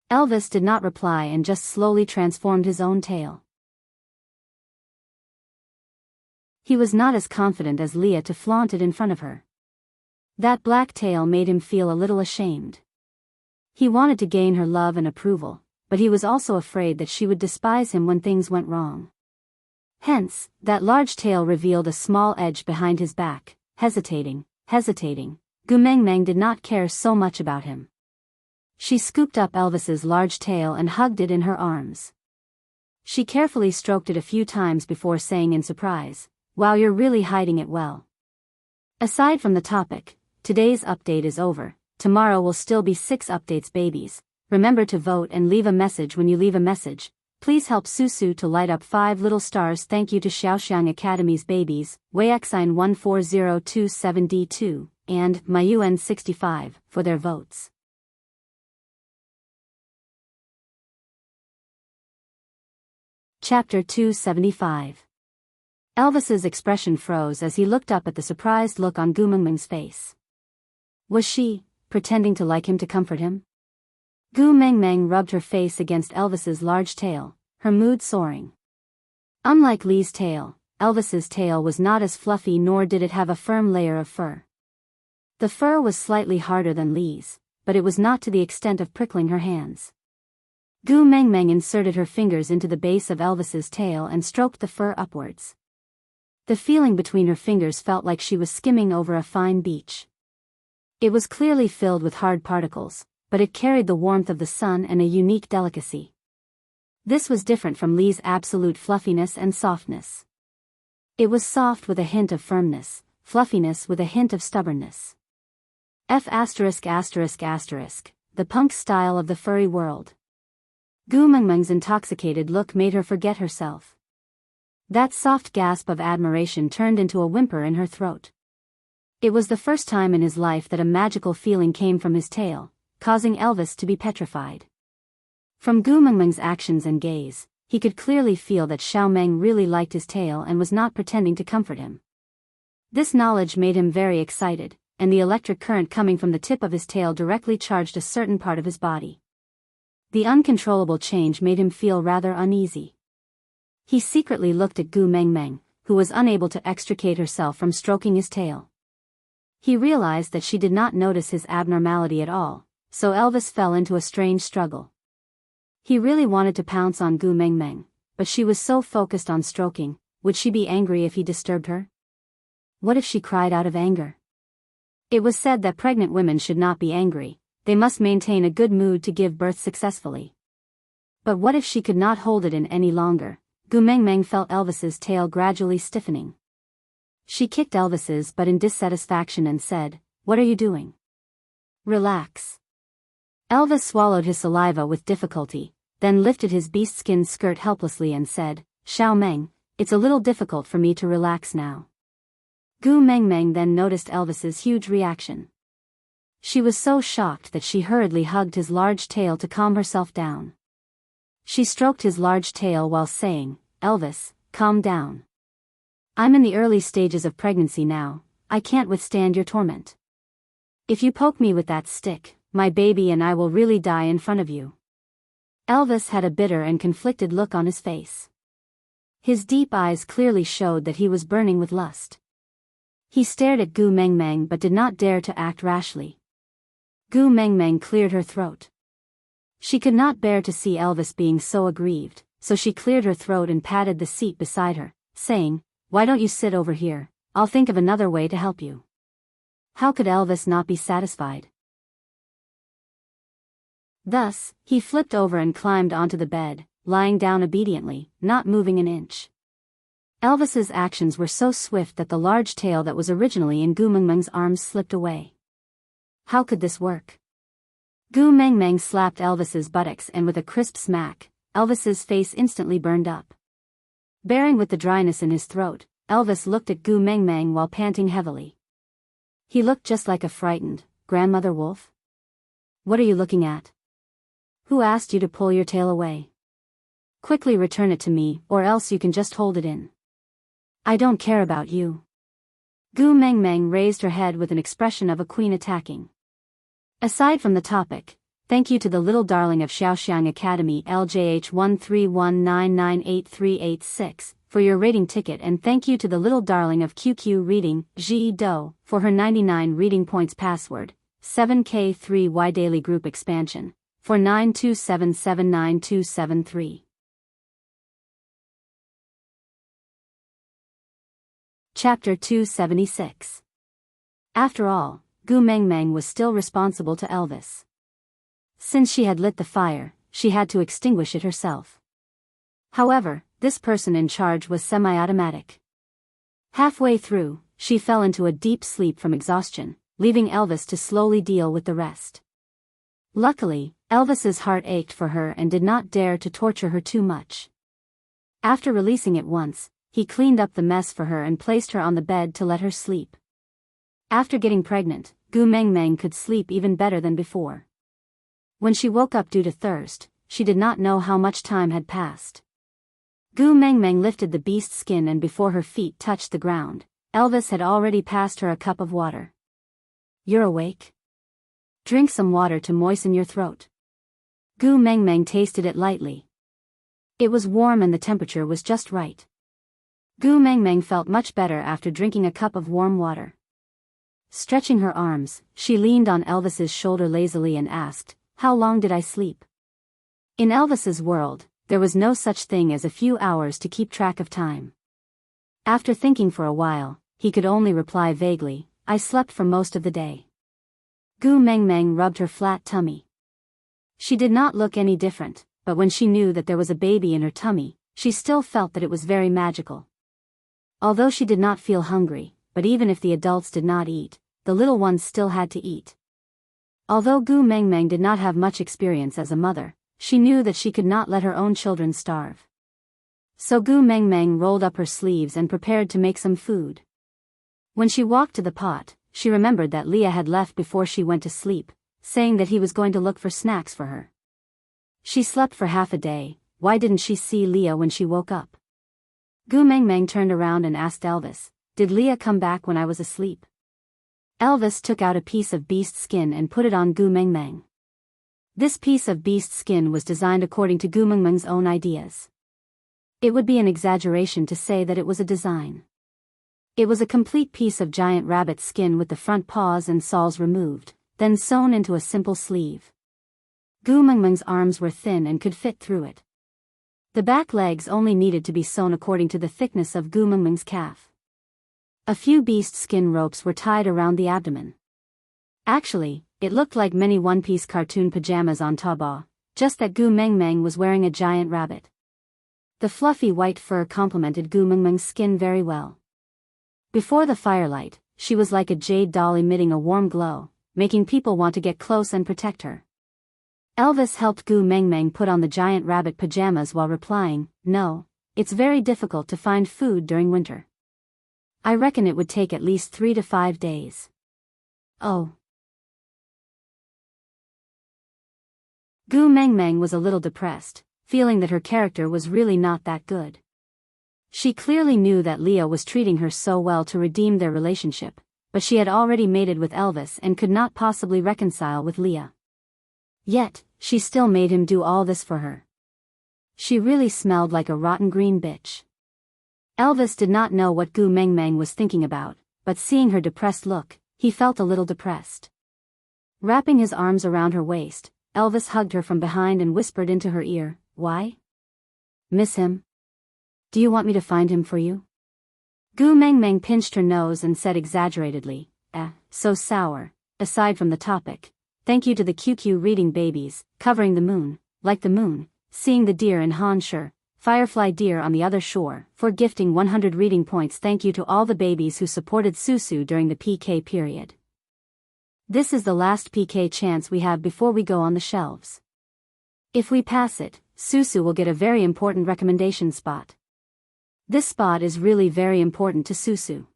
Elvis did not reply and just slowly transformed his own tail. He was not as confident as Leah to flaunt it in front of her. That black tail made him feel a little ashamed. He wanted to gain her love and approval, but he was also afraid that she would despise him when things went wrong. Hence, that large tail revealed a small edge behind his back. Hesitating, Goomamung did not care so much about him. She scooped up Elvis's large tail and hugged it in her arms. She carefully stroked it a few times before saying in surprise, "Wow, you're really hiding it well." Aside from the topic, today's update is over. Tomorrow will still be 6 updates, babies. Remember to vote and leave a message when you leave a message. Please help Susu to light up 5 little stars. Thank you to Xiaoxiang Academy's babies, Weiexine 14027D2, and MyUN65, for their votes. Chapter 275. Elvis's expression froze as he looked up at the surprised look on Goomamung's face. Was she pretending to like him to comfort him? Goomamung rubbed her face against Elvis's large tail, her mood soaring. Unlike Lee's tail, Elvis's tail was not as fluffy nor did it have a firm layer of fur. The fur was slightly harder than Lee's, but it was not to the extent of prickling her hands. Goomamung inserted her fingers into the base of Elvis's tail and stroked the fur upwards. The feeling between her fingers felt like she was skimming over a fine beach. It was clearly filled with hard particles, but it carried the warmth of the sun and a unique delicacy. This was different from Lee's absolute fluffiness and softness. It was soft with a hint of firmness, fluffiness with a hint of stubbornness. The punk style of the furry world. Goomamung's intoxicated look made her forget herself. That soft gasp of admiration turned into a whimper in her throat. It was the first time in his life that a magical feeling came from his tail, causing Elvis to be petrified. From Goomamung's actions and gaze, he could clearly feel that Xiaomeng really liked his tail and was not pretending to comfort him. This knowledge made him very excited, and the electric current coming from the tip of his tail directly charged a certain part of his body. The uncontrollable change made him feel rather uneasy. He secretly looked at Goomamung, who was unable to extricate herself from stroking his tail. He realized that she did not notice his abnormality at all, so Elvis fell into a strange struggle. He really wanted to pounce on Gu Mengmeng, but she was so focused on stroking. Would she be angry if he disturbed her? What if she cried out of anger? It was said that pregnant women should not be angry, they must maintain a good mood to give birth successfully. But what if she could not hold it in any longer? Gu Mengmeng felt Elvis's tail gradually stiffening. She kicked Elvis's butt in dissatisfaction and said, "What are you doing? Relax." Elvis swallowed his saliva with difficulty, then lifted his beast-skin skirt helplessly and said, "Xiao Meng, it's a little difficult for me to relax now." Gu Mengmeng then noticed Elvis's huge reaction. She was so shocked that she hurriedly hugged his large tail to calm herself down. She stroked his large tail while saying, "Elvis, calm down. I'm in the early stages of pregnancy now, I can't withstand your torment. If you poke me with that stick, my baby and I will really die in front of you." Elvis had a bitter and conflicted look on his face. His deep eyes clearly showed that he was burning with lust. He stared at Gu Mengmeng but did not dare to act rashly. Gu Mengmeng cleared her throat. She could not bear to see Elvis being so aggrieved, so she cleared her throat and patted the seat beside her, saying, "Why don't you sit over here? I'll think of another way to help you." How could Elvis not be satisfied? Thus, he flipped over and climbed onto the bed, lying down obediently, not moving an inch. Elvis's actions were so swift that the large tail that was originally in Gu Mengmeng's arms slipped away. How could this work? Gu Mengmeng slapped Elvis's buttocks and with a crisp smack, Elvis's face instantly burned up. Bearing with the dryness in his throat, Elvis looked at Gu Mengmeng while panting heavily. He looked just like a frightened grandmother wolf. "What are you looking at? Who asked you to pull your tail away? Quickly return it to me, or else you can just hold it in. I don't care about you." Gu Mengmeng raised her head with an expression of a queen attacking. Aside from the topic, thank you to the little darling of Xiaoxiang Academy LJH 131998386 for your rating ticket, and thank you to the little darling of QQ Reading, Ji Do, for her 99 reading points password, 7K3Y Daily Group Expansion, for 927799273. Chapter 276. After all, Gu Mengmeng was still responsible to Elvis. Since she had lit the fire, she had to extinguish it herself. However, this person in charge was semi-automatic. Halfway through, she fell into a deep sleep from exhaustion, leaving Elvis to slowly deal with the rest. Luckily, Elvis's heart ached for her and did not dare to torture her too much. After releasing it once, he cleaned up the mess for her and placed her on the bed to let her sleep. After getting pregnant, Gu Mengmeng could sleep even better than before. When she woke up due to thirst, she did not know how much time had passed. Gu Mengmeng lifted the beast's skin and before her feet touched the ground, Elvis had already passed her a cup of water. "You're awake? Drink some water to moisten your throat." Gu Mengmeng tasted it lightly. It was warm and the temperature was just right. Gu Mengmeng felt much better after drinking a cup of warm water. Stretching her arms, she leaned on Elvis's shoulder lazily and asked, "How long did I sleep?" In Elvis's world, there was no such thing as a few hours to keep track of time. After thinking for a while, he could only reply vaguely, "I slept for most of the day." Gu Mengmeng rubbed her flat tummy. She did not look any different, but when she knew that there was a baby in her tummy, she still felt that it was very magical. Although she did not feel hungry, but even if the adults did not eat, the little ones still had to eat. Although Gu Mengmeng did not have much experience as a mother, she knew that she could not let her own children starve. So Gu Mengmeng rolled up her sleeves and prepared to make some food. When she walked to the pot, she remembered that Leah had left before she went to sleep, saying that he was going to look for snacks for her. She slept for half a day, why didn't she see Leah when she woke up? Gu Mengmeng turned around and asked Elvis, "Did Leah come back when I was asleep?" Elvis took out a piece of beast skin and put it on Gu Mengmeng. This piece of beast skin was designed according to Gu Mengmeng's own ideas. It would be an exaggeration to say that it was a design. It was a complete piece of giant rabbit skin with the front paws and soles removed, then sewn into a simple sleeve. Gu Mengmeng's arms were thin and could fit through it. The back legs only needed to be sewn according to the thickness of Gu Mengmeng's calf. A few beast skin ropes were tied around the abdomen. Actually, it looked like many one-piece cartoon pajamas on Taobao, just that Gu Mengmeng was wearing a giant rabbit. The fluffy white fur complemented Gu Mengmeng's skin very well. Before the firelight, she was like a jade doll emitting a warm glow, making people want to get close and protect her. Elvis helped Gu Mengmeng put on the giant rabbit pajamas while replying, "No, it's very difficult to find food during winter. I reckon it would take at least 3 to 5 days." Oh. Gu Mengmeng was a little depressed, feeling that her character was really not that good. She clearly knew that Leah was treating her so well to redeem their relationship, but she had already mated with Elvis and could not possibly reconcile with Leah. Yet, she still made him do all this for her. She really smelled like a rotten green bitch. Elvis did not know what Gu Mengmeng was thinking about, but seeing her depressed look, he felt a little depressed. Wrapping his arms around her waist, Elvis hugged her from behind and whispered into her ear, "Why? Miss him? Do you want me to find him for you?" Gu Mengmeng pinched her nose and said exaggeratedly, so sour, aside from the topic. Thank you to the QQ reading babies, covering the moon, like the moon, seeing the deer in Han Shi, firefly deer on the other shore, for gifting 100 reading points. Thank you to all the babies who supported Susu during the PK period. This is the last PK chance we have before we go on the shelves. If we pass it, Susu will get a very important recommendation spot. This spot is really very important to Susu.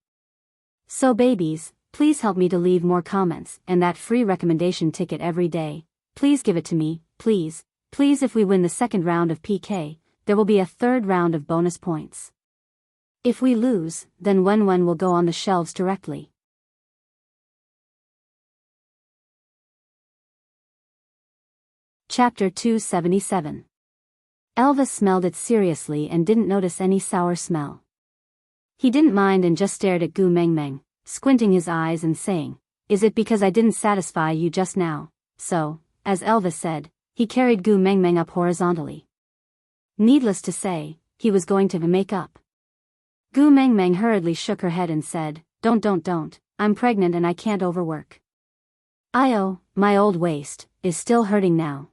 So babies, please help me to leave more comments, and that free recommendation ticket every day. Please give it to me, please. Please, if we win the second round of PK, there will be a third round of bonus points. If we lose, then Wen will go on the shelves directly. Chapter 277. Elvis smelled it seriously and didn't notice any sour smell. He didn't mind and just stared at Gu Mengmeng, squinting his eyes and saying, "Is it because I didn't satisfy you just now?" So, as Elvis said, he carried Gu Mengmeng up horizontally. Needless to say, he was going to make up. Gu Mengmeng hurriedly shook her head and said, Don't, I'm pregnant and I can't overwork. My old waist is still hurting now."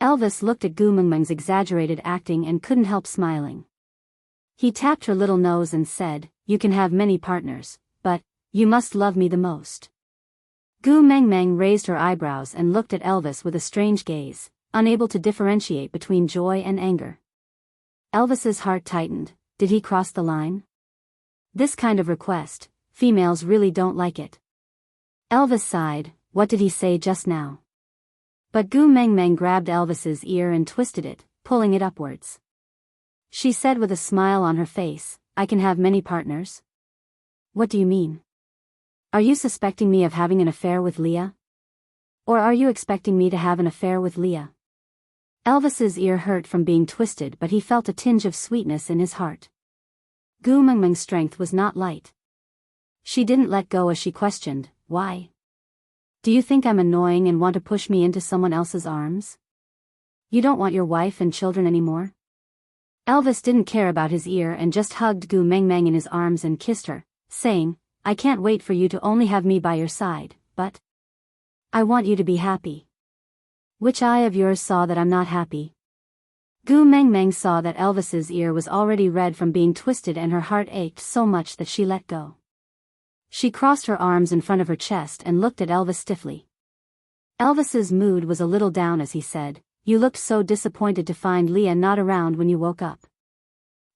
Elvis looked at Gu Mengmeng's exaggerated acting and couldn't help smiling. He tapped her little nose and said, "You can have many partners, but you must love me the most." Gu Mengmeng raised her eyebrows and looked at Elvis with a strange gaze, unable to differentiate between joy and anger. Elvis's heart tightened. Did he cross the line? This kind of request, females really don't like it. Elvis sighed. What did he say just now? But Gu Mengmeng grabbed Elvis's ear and twisted it, pulling it upwards. She said with a smile on her face, "I can have many partners?" "What do you mean? Are you suspecting me of having an affair with Leah? Or are you expecting me to have an affair with Leah?" Elvis's ear hurt from being twisted, but he felt a tinge of sweetness in his heart. Gu Mengmeng's strength was not light. She didn't let go as she questioned, "Why? Do you think I'm annoying and want to push me into someone else's arms? You don't want your wife and children anymore?" Elvis didn't care about his ear and just hugged Gu Mengmeng in his arms and kissed her, saying, "I can't wait for you to only have me by your side, but I want you to be happy." "Which eye of yours saw that I'm not happy?" Gu Mengmeng saw that Elvis's ear was already red from being twisted and her heart ached so much that she let go. She crossed her arms in front of her chest and looked at Elvis stiffly. Elvis's mood was a little down as he said, "You looked so disappointed to find Leah not around when you woke up."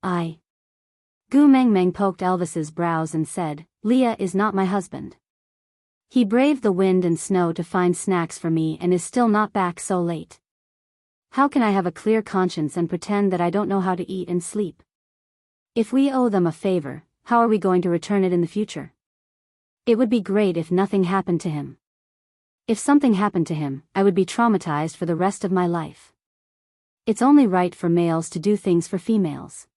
Gu Mengmeng poked Elvis's brows and said, "Leah is not my husband. He braved the wind and snow to find snacks for me and is still not back so late. How can I have a clear conscience and pretend that I don't know how to eat and sleep? If we owe them a favor, how are we going to return it in the future? It would be great if nothing happened to him. If something happened to him, I would be traumatized for the rest of my life. It's only right for males to do things for females.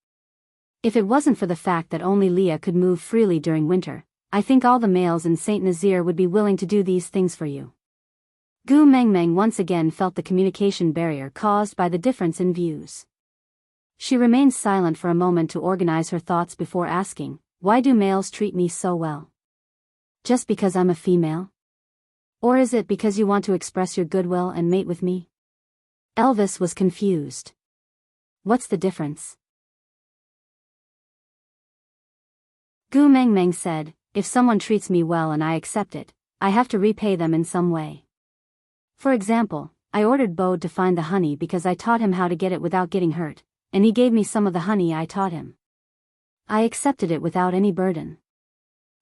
If it wasn't for the fact that only Leah could move freely during winter, I think all the males in Saint Nazaire would be willing to do these things for you." Gu Mengmeng once again felt the communication barrier caused by the difference in views. She remained silent for a moment to organize her thoughts before asking, "Why do males treat me so well? Just because I'm a female? Or is it because you want to express your goodwill and mate with me?" Elvis was confused. "What's the difference?" Gu Mengmeng said, "If someone treats me well and I accept it, I have to repay them in some way. For example, I ordered Bode to find the honey because I taught him how to get it without getting hurt, and he gave me some of the honey I taught him. I accepted it without any burden.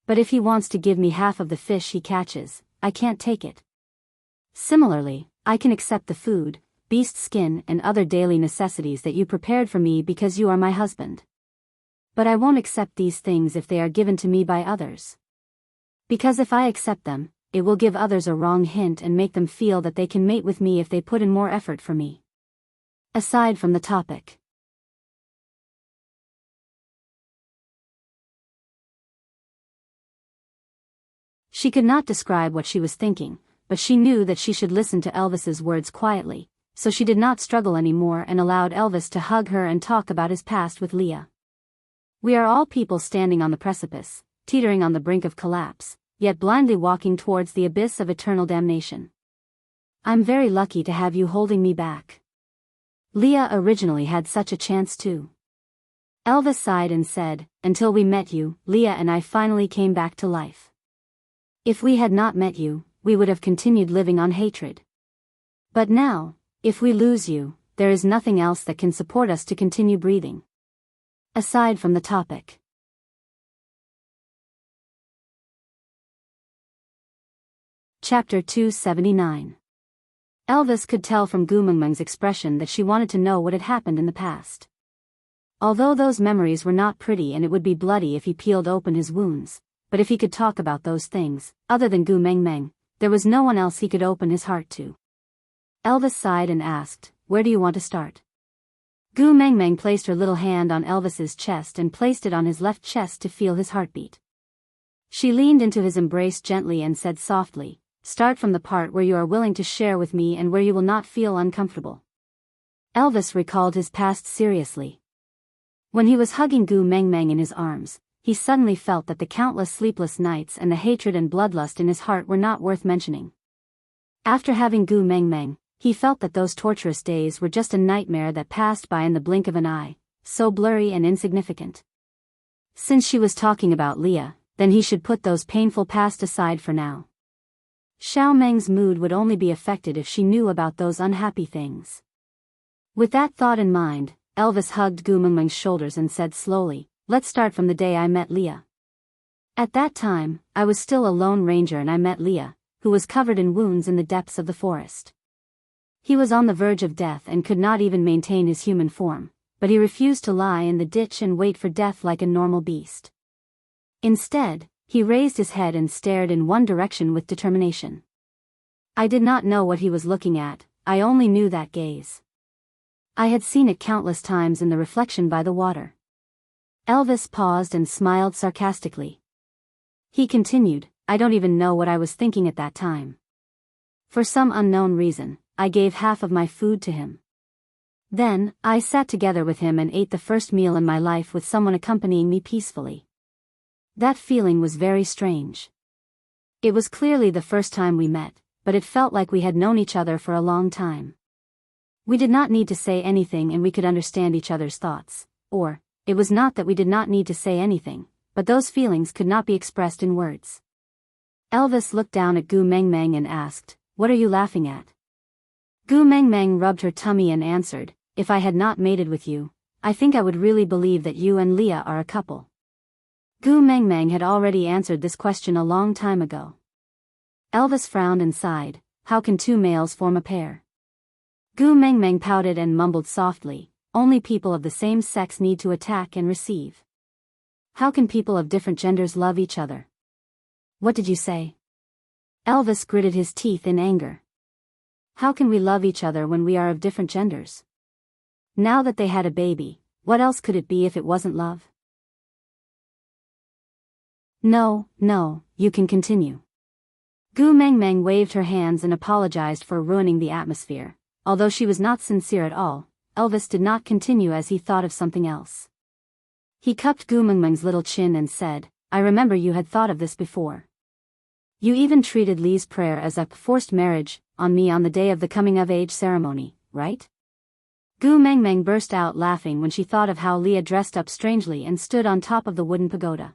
But if he wants to give me half of the fish he catches, I can't take it. Similarly, I can accept the food, beast skin and other daily necessities that you prepared for me because you are my husband. But I won't accept these things if they are given to me by others. Because if I accept them, it will give others a wrong hint and make them feel that they can mate with me if they put in more effort for me." Aside from the topic. She could not describe what she was thinking, but she knew that she should listen to Elvis's words quietly, so she did not struggle anymore and allowed Elvis to hug her and talk about his past with Leah. "We are all people standing on the precipice, teetering on the brink of collapse, yet blindly walking towards the abyss of eternal damnation. I'm very lucky to have you holding me back. Leah originally had such a chance too." Elvis sighed and said, "Until we met you, Leah and I finally came back to life. If we had not met you, we would have continued living on hatred. But now, if we lose you, there is nothing else that can support us to continue breathing." Aside from the topic. Chapter 279. Elvis could tell from Gu Mengmeng's expression that she wanted to know what had happened in the past. Although those memories were not pretty and it would be bloody if he peeled open his wounds, but if he could talk about those things, other than Gu Mengmeng, there was no one else he could open his heart to. Elvis sighed and asked, "Where do you want to start?" Gu Mengmeng placed her little hand on Elvis's chest and placed it on his left chest to feel his heartbeat. She leaned into his embrace gently and said softly, "Start from the part where you are willing to share with me and where you will not feel uncomfortable." Elvis recalled his past seriously. When he was hugging Gu Mengmeng in his arms, he suddenly felt that the countless sleepless nights and the hatred and bloodlust in his heart were not worth mentioning. After having Gu Mengmeng, he felt that those torturous days were just a nightmare that passed by in the blink of an eye, so blurry and insignificant. Since she was talking about Leah, then he should put those painful past aside for now. Xiao Meng's mood would only be affected if she knew about those unhappy things. With that thought in mind, Elvis hugged Gu Mengmeng's shoulders and said slowly, "Let's start from the day I met Leah. At that time, I was still a lone ranger and I met Leah, who was covered in wounds in the depths of the forest. He was on the verge of death and could not even maintain his human form, but he refused to lie in the ditch and wait for death like a normal beast. Instead, he raised his head and stared in one direction with determination. I did not know what he was looking at, I only knew that gaze. I had seen it countless times in the reflection by the water." Elvis paused and smiled sarcastically. He continued, "I don't even know what I was thinking at that time. For some unknown reason, I gave half of my food to him. Then, I sat together with him and ate the first meal in my life with someone accompanying me peacefully. That feeling was very strange. It was clearly the first time we met, but it felt like we had known each other for a long time. We did not need to say anything and we could understand each other's thoughts, or, it was not that we did not need to say anything, but those feelings could not be expressed in words." Elvis looked down at Gu Mengmeng and asked, "What are you laughing at?" Gu Mengmeng rubbed her tummy and answered, "If I had not mated with you, I think I would really believe that you and Leah are a couple." Gu Mengmeng had already answered this question a long time ago. Elvis frowned and sighed, "How can two males form a pair?" Gu Mengmeng pouted and mumbled softly, "Only people of the same sex need to attack and receive. How can people of different genders love each other?" "What did you say?" Elvis gritted his teeth in anger. "How can we love each other when we are of different genders?" Now that they had a baby, what else could it be if it wasn't love? "No, you can continue." Gu Mengmeng waved her hands and apologized for ruining the atmosphere. Although she was not sincere at all, Elvis did not continue as he thought of something else. He cupped Gu Mengmeng's little chin and said, I remember you had thought of this before. You even treated Li's prayer as a forced marriage on me on the day of the coming-of-age ceremony, right? Gu Mengmeng burst out laughing when she thought of how Leah dressed up strangely and stood on top of the wooden pagoda.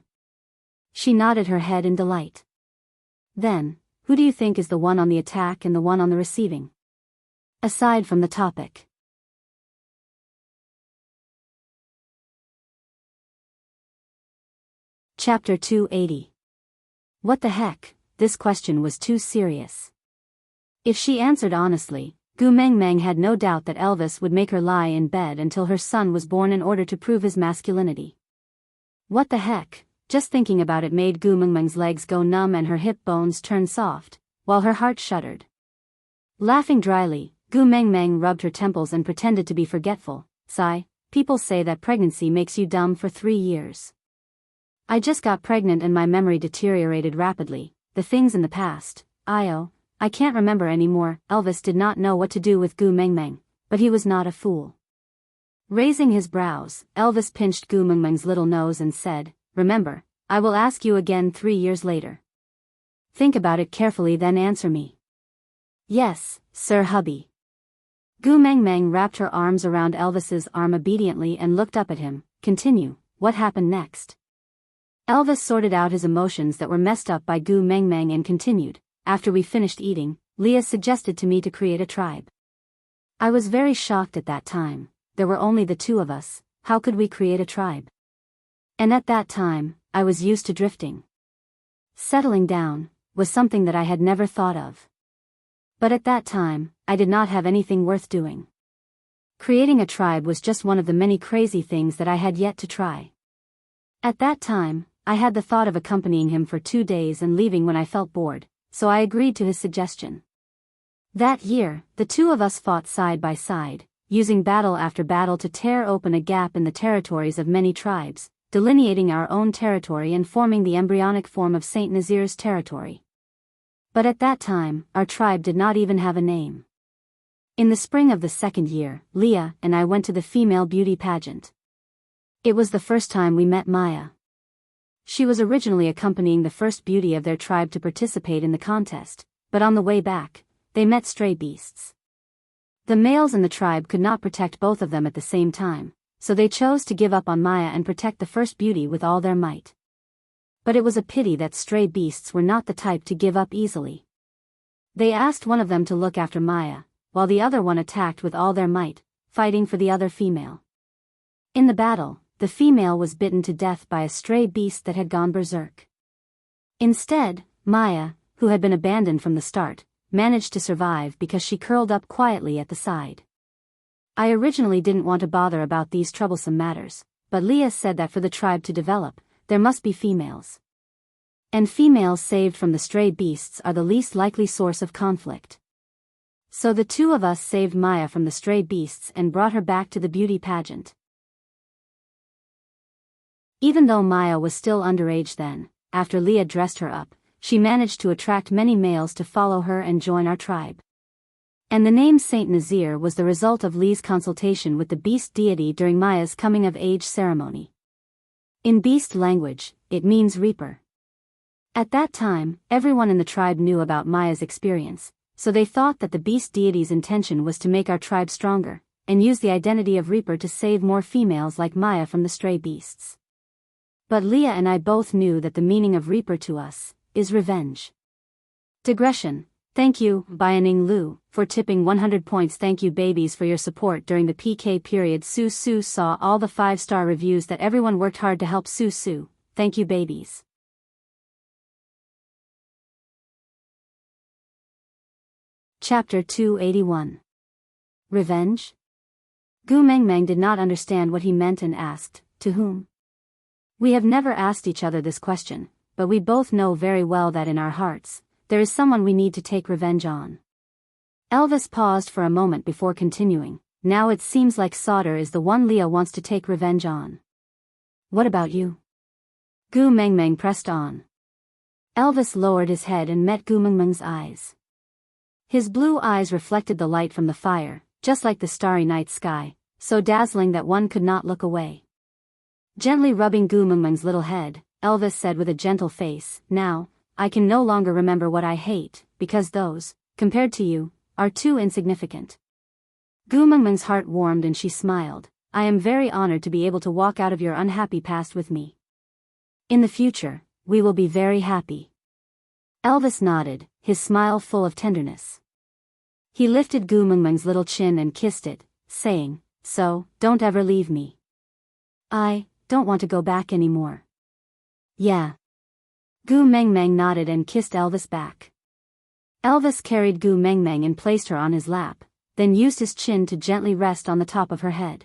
She nodded her head in delight. Then, who do you think is the one on the attack and the one on the receiving? Aside from the topic. Chapter 280. What the heck, this question was too serious. If she answered honestly, Gu Mengmeng had no doubt that Elvis would make her lie in bed until her son was born in order to prove his masculinity. What the heck, just thinking about it made Gu Mengmeng's legs go numb and her hip bones turn soft, while her heart shuddered. Laughing dryly, Gu Mengmeng rubbed her temples and pretended to be forgetful. Sigh, people say that pregnancy makes you dumb for 3 years. I just got pregnant and my memory deteriorated rapidly. The things in the past, I can't remember anymore. Elvis did not know what to do with Gu Mengmeng, but he was not a fool. Raising his brows, Elvis pinched Gu Mengmeng's little nose and said, Remember, I will ask you again 3 years later. Think about it carefully then answer me. Yes, Sir Hubby. Gu Mengmeng wrapped her arms around Elvis's arm obediently and looked up at him. Continue, what happened next? Elvis sorted out his emotions that were messed up by Gu Mengmeng and continued, After we finished eating, Leah suggested to me to create a tribe. I was very shocked at that time. There were only the 2 of us, how could we create a tribe? And at that time, I was used to drifting. Settling down was something that I had never thought of. But at that time, I did not have anything worth doing. Creating a tribe was just one of the many crazy things that I had yet to try. At that time, I had the thought of accompanying him for 2 days and leaving when I felt bored, so I agreed to his suggestion. That year, the 2 of us fought side by side, using battle after battle to tear open a gap in the territories of many tribes, delineating our own territory and forming the embryonic form of Saint Nazir's territory. But at that time, our tribe did not even have a name. In the spring of the 2nd year, Leah and I went to the female beauty pageant. It was the first time we met Maya. She was originally accompanying the first beauty of their tribe to participate in the contest, but on the way back, they met stray beasts. The males in the tribe could not protect both of them at the same time, so they chose to give up on Maya and protect the first beauty with all their might. But it was a pity that stray beasts were not the type to give up easily. They asked one of them to look after Maya, while the other one attacked with all their might, fighting for the other female. In the battle, the female was bitten to death by a stray beast that had gone berserk. Instead, Maya, who had been abandoned from the start, managed to survive because she curled up quietly at the side. I originally didn't want to bother about these troublesome matters, but Leah said that for the tribe to develop, there must be females. And females saved from the stray beasts are the least likely source of conflict. So the 2 of us saved Maya from the stray beasts and brought her back to the beauty pageant. Even though Maya was still underage then, after Leah dressed her up, she managed to attract many males to follow her and join our tribe. And the name Saint Nazir was the result of Lee's consultation with the beast deity during Maya's coming-of-age ceremony. In beast language, it means reaper. At that time, everyone in the tribe knew about Maya's experience, so they thought that the beast deity's intention was to make our tribe stronger, and use the identity of reaper to save more females like Maya from the stray beasts. But Leah and I both knew that the meaning of reaper to us is revenge. Digression. Thank you, Bianing Lu, for tipping 100 points. Thank you babies for your support during the PK period. Su saw all the 5-star reviews that everyone worked hard to help Su. Thank you babies. Chapter 281. Revenge? Gu Mengmeng did not understand what he meant and asked, to whom? We have never asked each other this question, but we both know very well that in our hearts, there is someone we need to take revenge on. Elvis paused for a moment before continuing. Now it seems like Sauter is the one Leah wants to take revenge on. What about you? Gu Mengmeng pressed on. Elvis lowered his head and met Gumengmeng's eyes. His blue eyes reflected the light from the fire, just like the starry night sky, so dazzling that one could not look away. Gently rubbing Gumengmeng's little head, Elvis said with a gentle face, "Now, I can no longer remember what I hate, because those, compared to you, are too insignificant." Gumengmeng's heart warmed and she smiled. "I am very honored to be able to walk out of your unhappy past with me. In the future, we will be very happy." Elvis nodded, his smile full of tenderness. He lifted Gumengmeng's little chin and kissed it, saying, "So, don't ever leave me. I don't want to go back anymore." "Yeah." Gumengmeng nodded and kissed Elvis back. Elvis carried Gumengmeng and placed her on his lap, then used his chin to gently rest on the top of her head.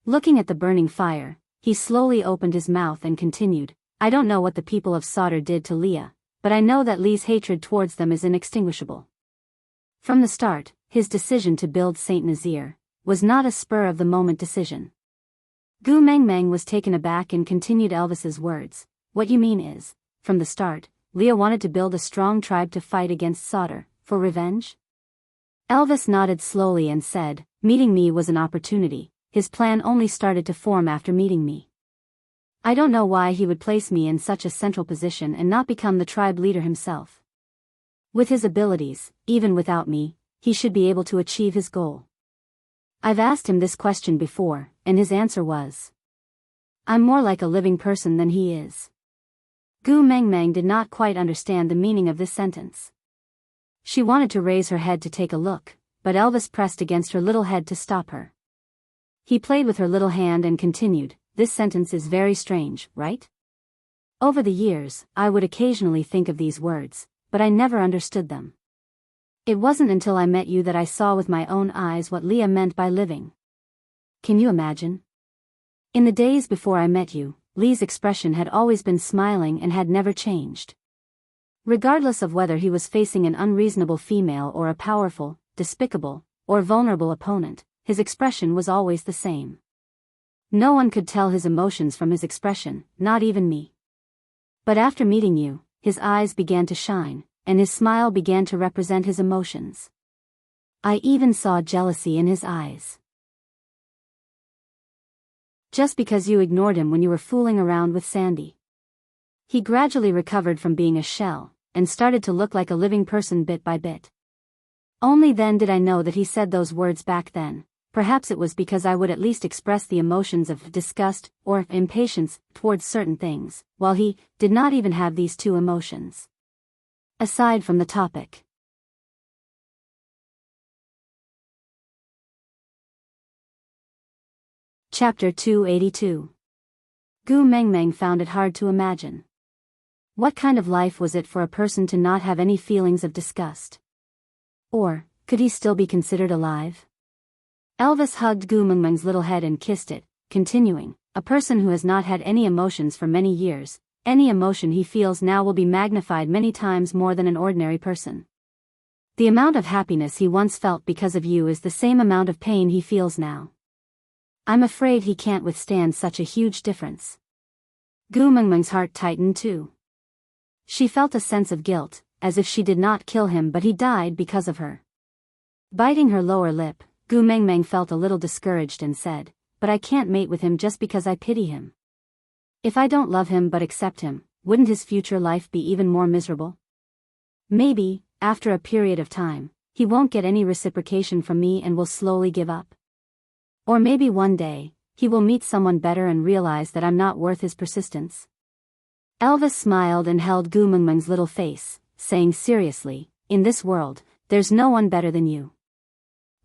Looking at the burning fire, he slowly opened his mouth and continued, "I don't know what the people of Sodor did to Leah, but I know that Lee's hatred towards them is inextinguishable. From the start, his decision to build Saint Nazaire was not a spur-of-the-moment decision." Gumengmeng was taken aback and continued Elvis's words, "What you mean is, from the start, Leah wanted to build a strong tribe to fight against Sodor, for revenge?" Elvis nodded slowly and said, "Meeting me was an opportunity. His plan only started to form after meeting me. I don't know why he would place me in such a central position and not become the tribe leader himself. With his abilities, even without me, he should be able to achieve his goal. I've asked him this question before, and his answer was, 'I'm more like a living person than he is.'" Gumengmeng did not quite understand the meaning of this sentence. She wanted to raise her head to take a look, but Elvis pressed against her little head to stop her. He played with her little hand and continued, "This sentence is very strange, right? Over the years, I would occasionally think of these words, but I never understood them. It wasn't until I met you that I saw with my own eyes what Leah meant by living. Can you imagine? In the days before I met you, Lee's expression had always been smiling and had never changed. Regardless of whether he was facing an unreasonable female or a powerful, despicable, or vulnerable opponent, his expression was always the same. No one could tell his emotions from his expression, not even me. But after meeting you, his eyes began to shine, and his smile began to represent his emotions. I even saw jealousy in his eyes. Just because you ignored him when you were fooling around with Sandy. He gradually recovered from being a shell, and started to look like a living person bit by bit. Only then did I know that he said those words back then. Perhaps it was because I would at least express the emotions of disgust or impatience towards certain things, while he did not even have these two emotions. Aside from the topic. Chapter 282. Gumengmeng found it hard to imagine. What kind of life was it for a person to not have any feelings of disgust? Or, could he still be considered alive? Elvis hugged Gumengmeng's little head and kissed it, continuing, "A person who has not had any emotions for many years, any emotion he feels now will be magnified many times more than an ordinary person. The amount of happiness he once felt because of you is the same amount of pain he feels now. I'm afraid he can't withstand such a huge difference." Gumengmeng's heart tightened too. She felt a sense of guilt, as if she did not kill him but he died because of her. Biting her lower lip, Gumengmeng felt a little discouraged and said, "But I can't mate with him just because I pity him. If I don't love him but accept him, wouldn't his future life be even more miserable? Maybe, after a period of time, he won't get any reciprocation from me and will slowly give up. Or maybe one day, he will meet someone better and realize that I'm not worth his persistence." Elvis smiled and held Gumengmeng's little face, saying seriously, "In this world, there's no one better than you."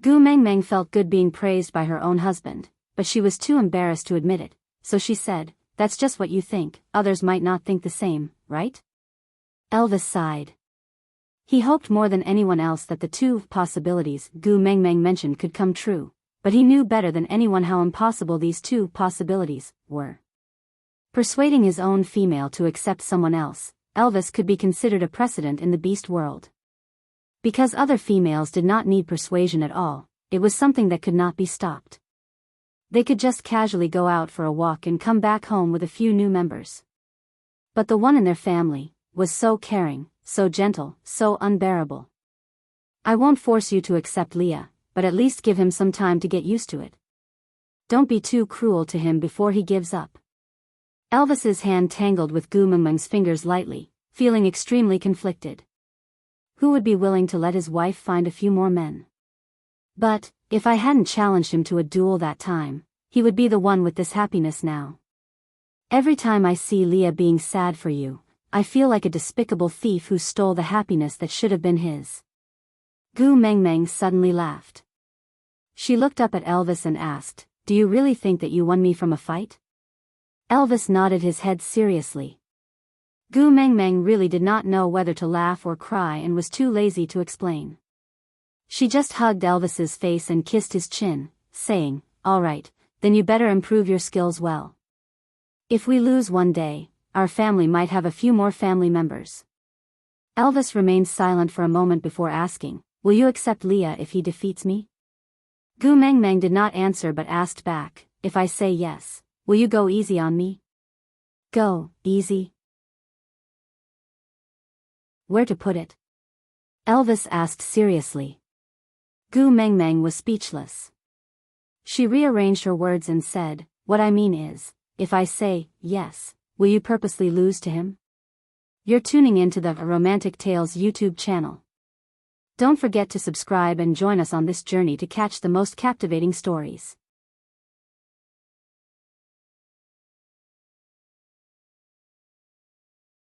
Gumengmeng felt good being praised by her own husband, but she was too embarrassed to admit it, so she said, "That's just what you think, others might not think the same, right?" Elvis sighed. He hoped more than anyone else that the two possibilities Gumengmeng mentioned could come true, but he knew better than anyone how impossible these two possibilities were. Persuading his own female to accept someone else, Elvis could be considered a precedent in the beast world. Because other females did not need persuasion at all, it was something that could not be stopped. They could just casually go out for a walk and come back home with a few new members. But the one in their family, was so caring, so gentle, so unbearable. I won't force you to accept Leah, but at least give him some time to get used to it. Don't be too cruel to him before he gives up. Elvis's hand tangled with Gu Mengmeng's fingers lightly, feeling extremely conflicted. Who would be willing to let his wife find a few more men? But, if I hadn't challenged him to a duel that time, he would be the one with this happiness now. Every time I see Leah being sad for you, I feel like a despicable thief who stole the happiness that should have been his. Gu Mengmeng suddenly laughed. She looked up at Elvis and asked, "Do you really think that you won me from a fight?" Elvis nodded his head seriously. Gu Mengmeng really did not know whether to laugh or cry and was too lazy to explain. She just hugged Elvis's face and kissed his chin, saying, "All right, then you better improve your skills well. If we lose one day, our family might have a few more family members." Elvis remained silent for a moment before asking, "Will you accept Leah if he defeats me?" Gu Mengmeng did not answer but asked back, "If I say yes, will you go easy on me?" "Go easy? Where to put it?" Elvis asked seriously. Gu Mengmeng was speechless. She rearranged her words and said, "What I mean is, if I say yes, will you purposely lose to him?" You're tuning into the Romantic Tales YouTube channel. Don't forget to subscribe and join us on this journey to catch the most captivating stories.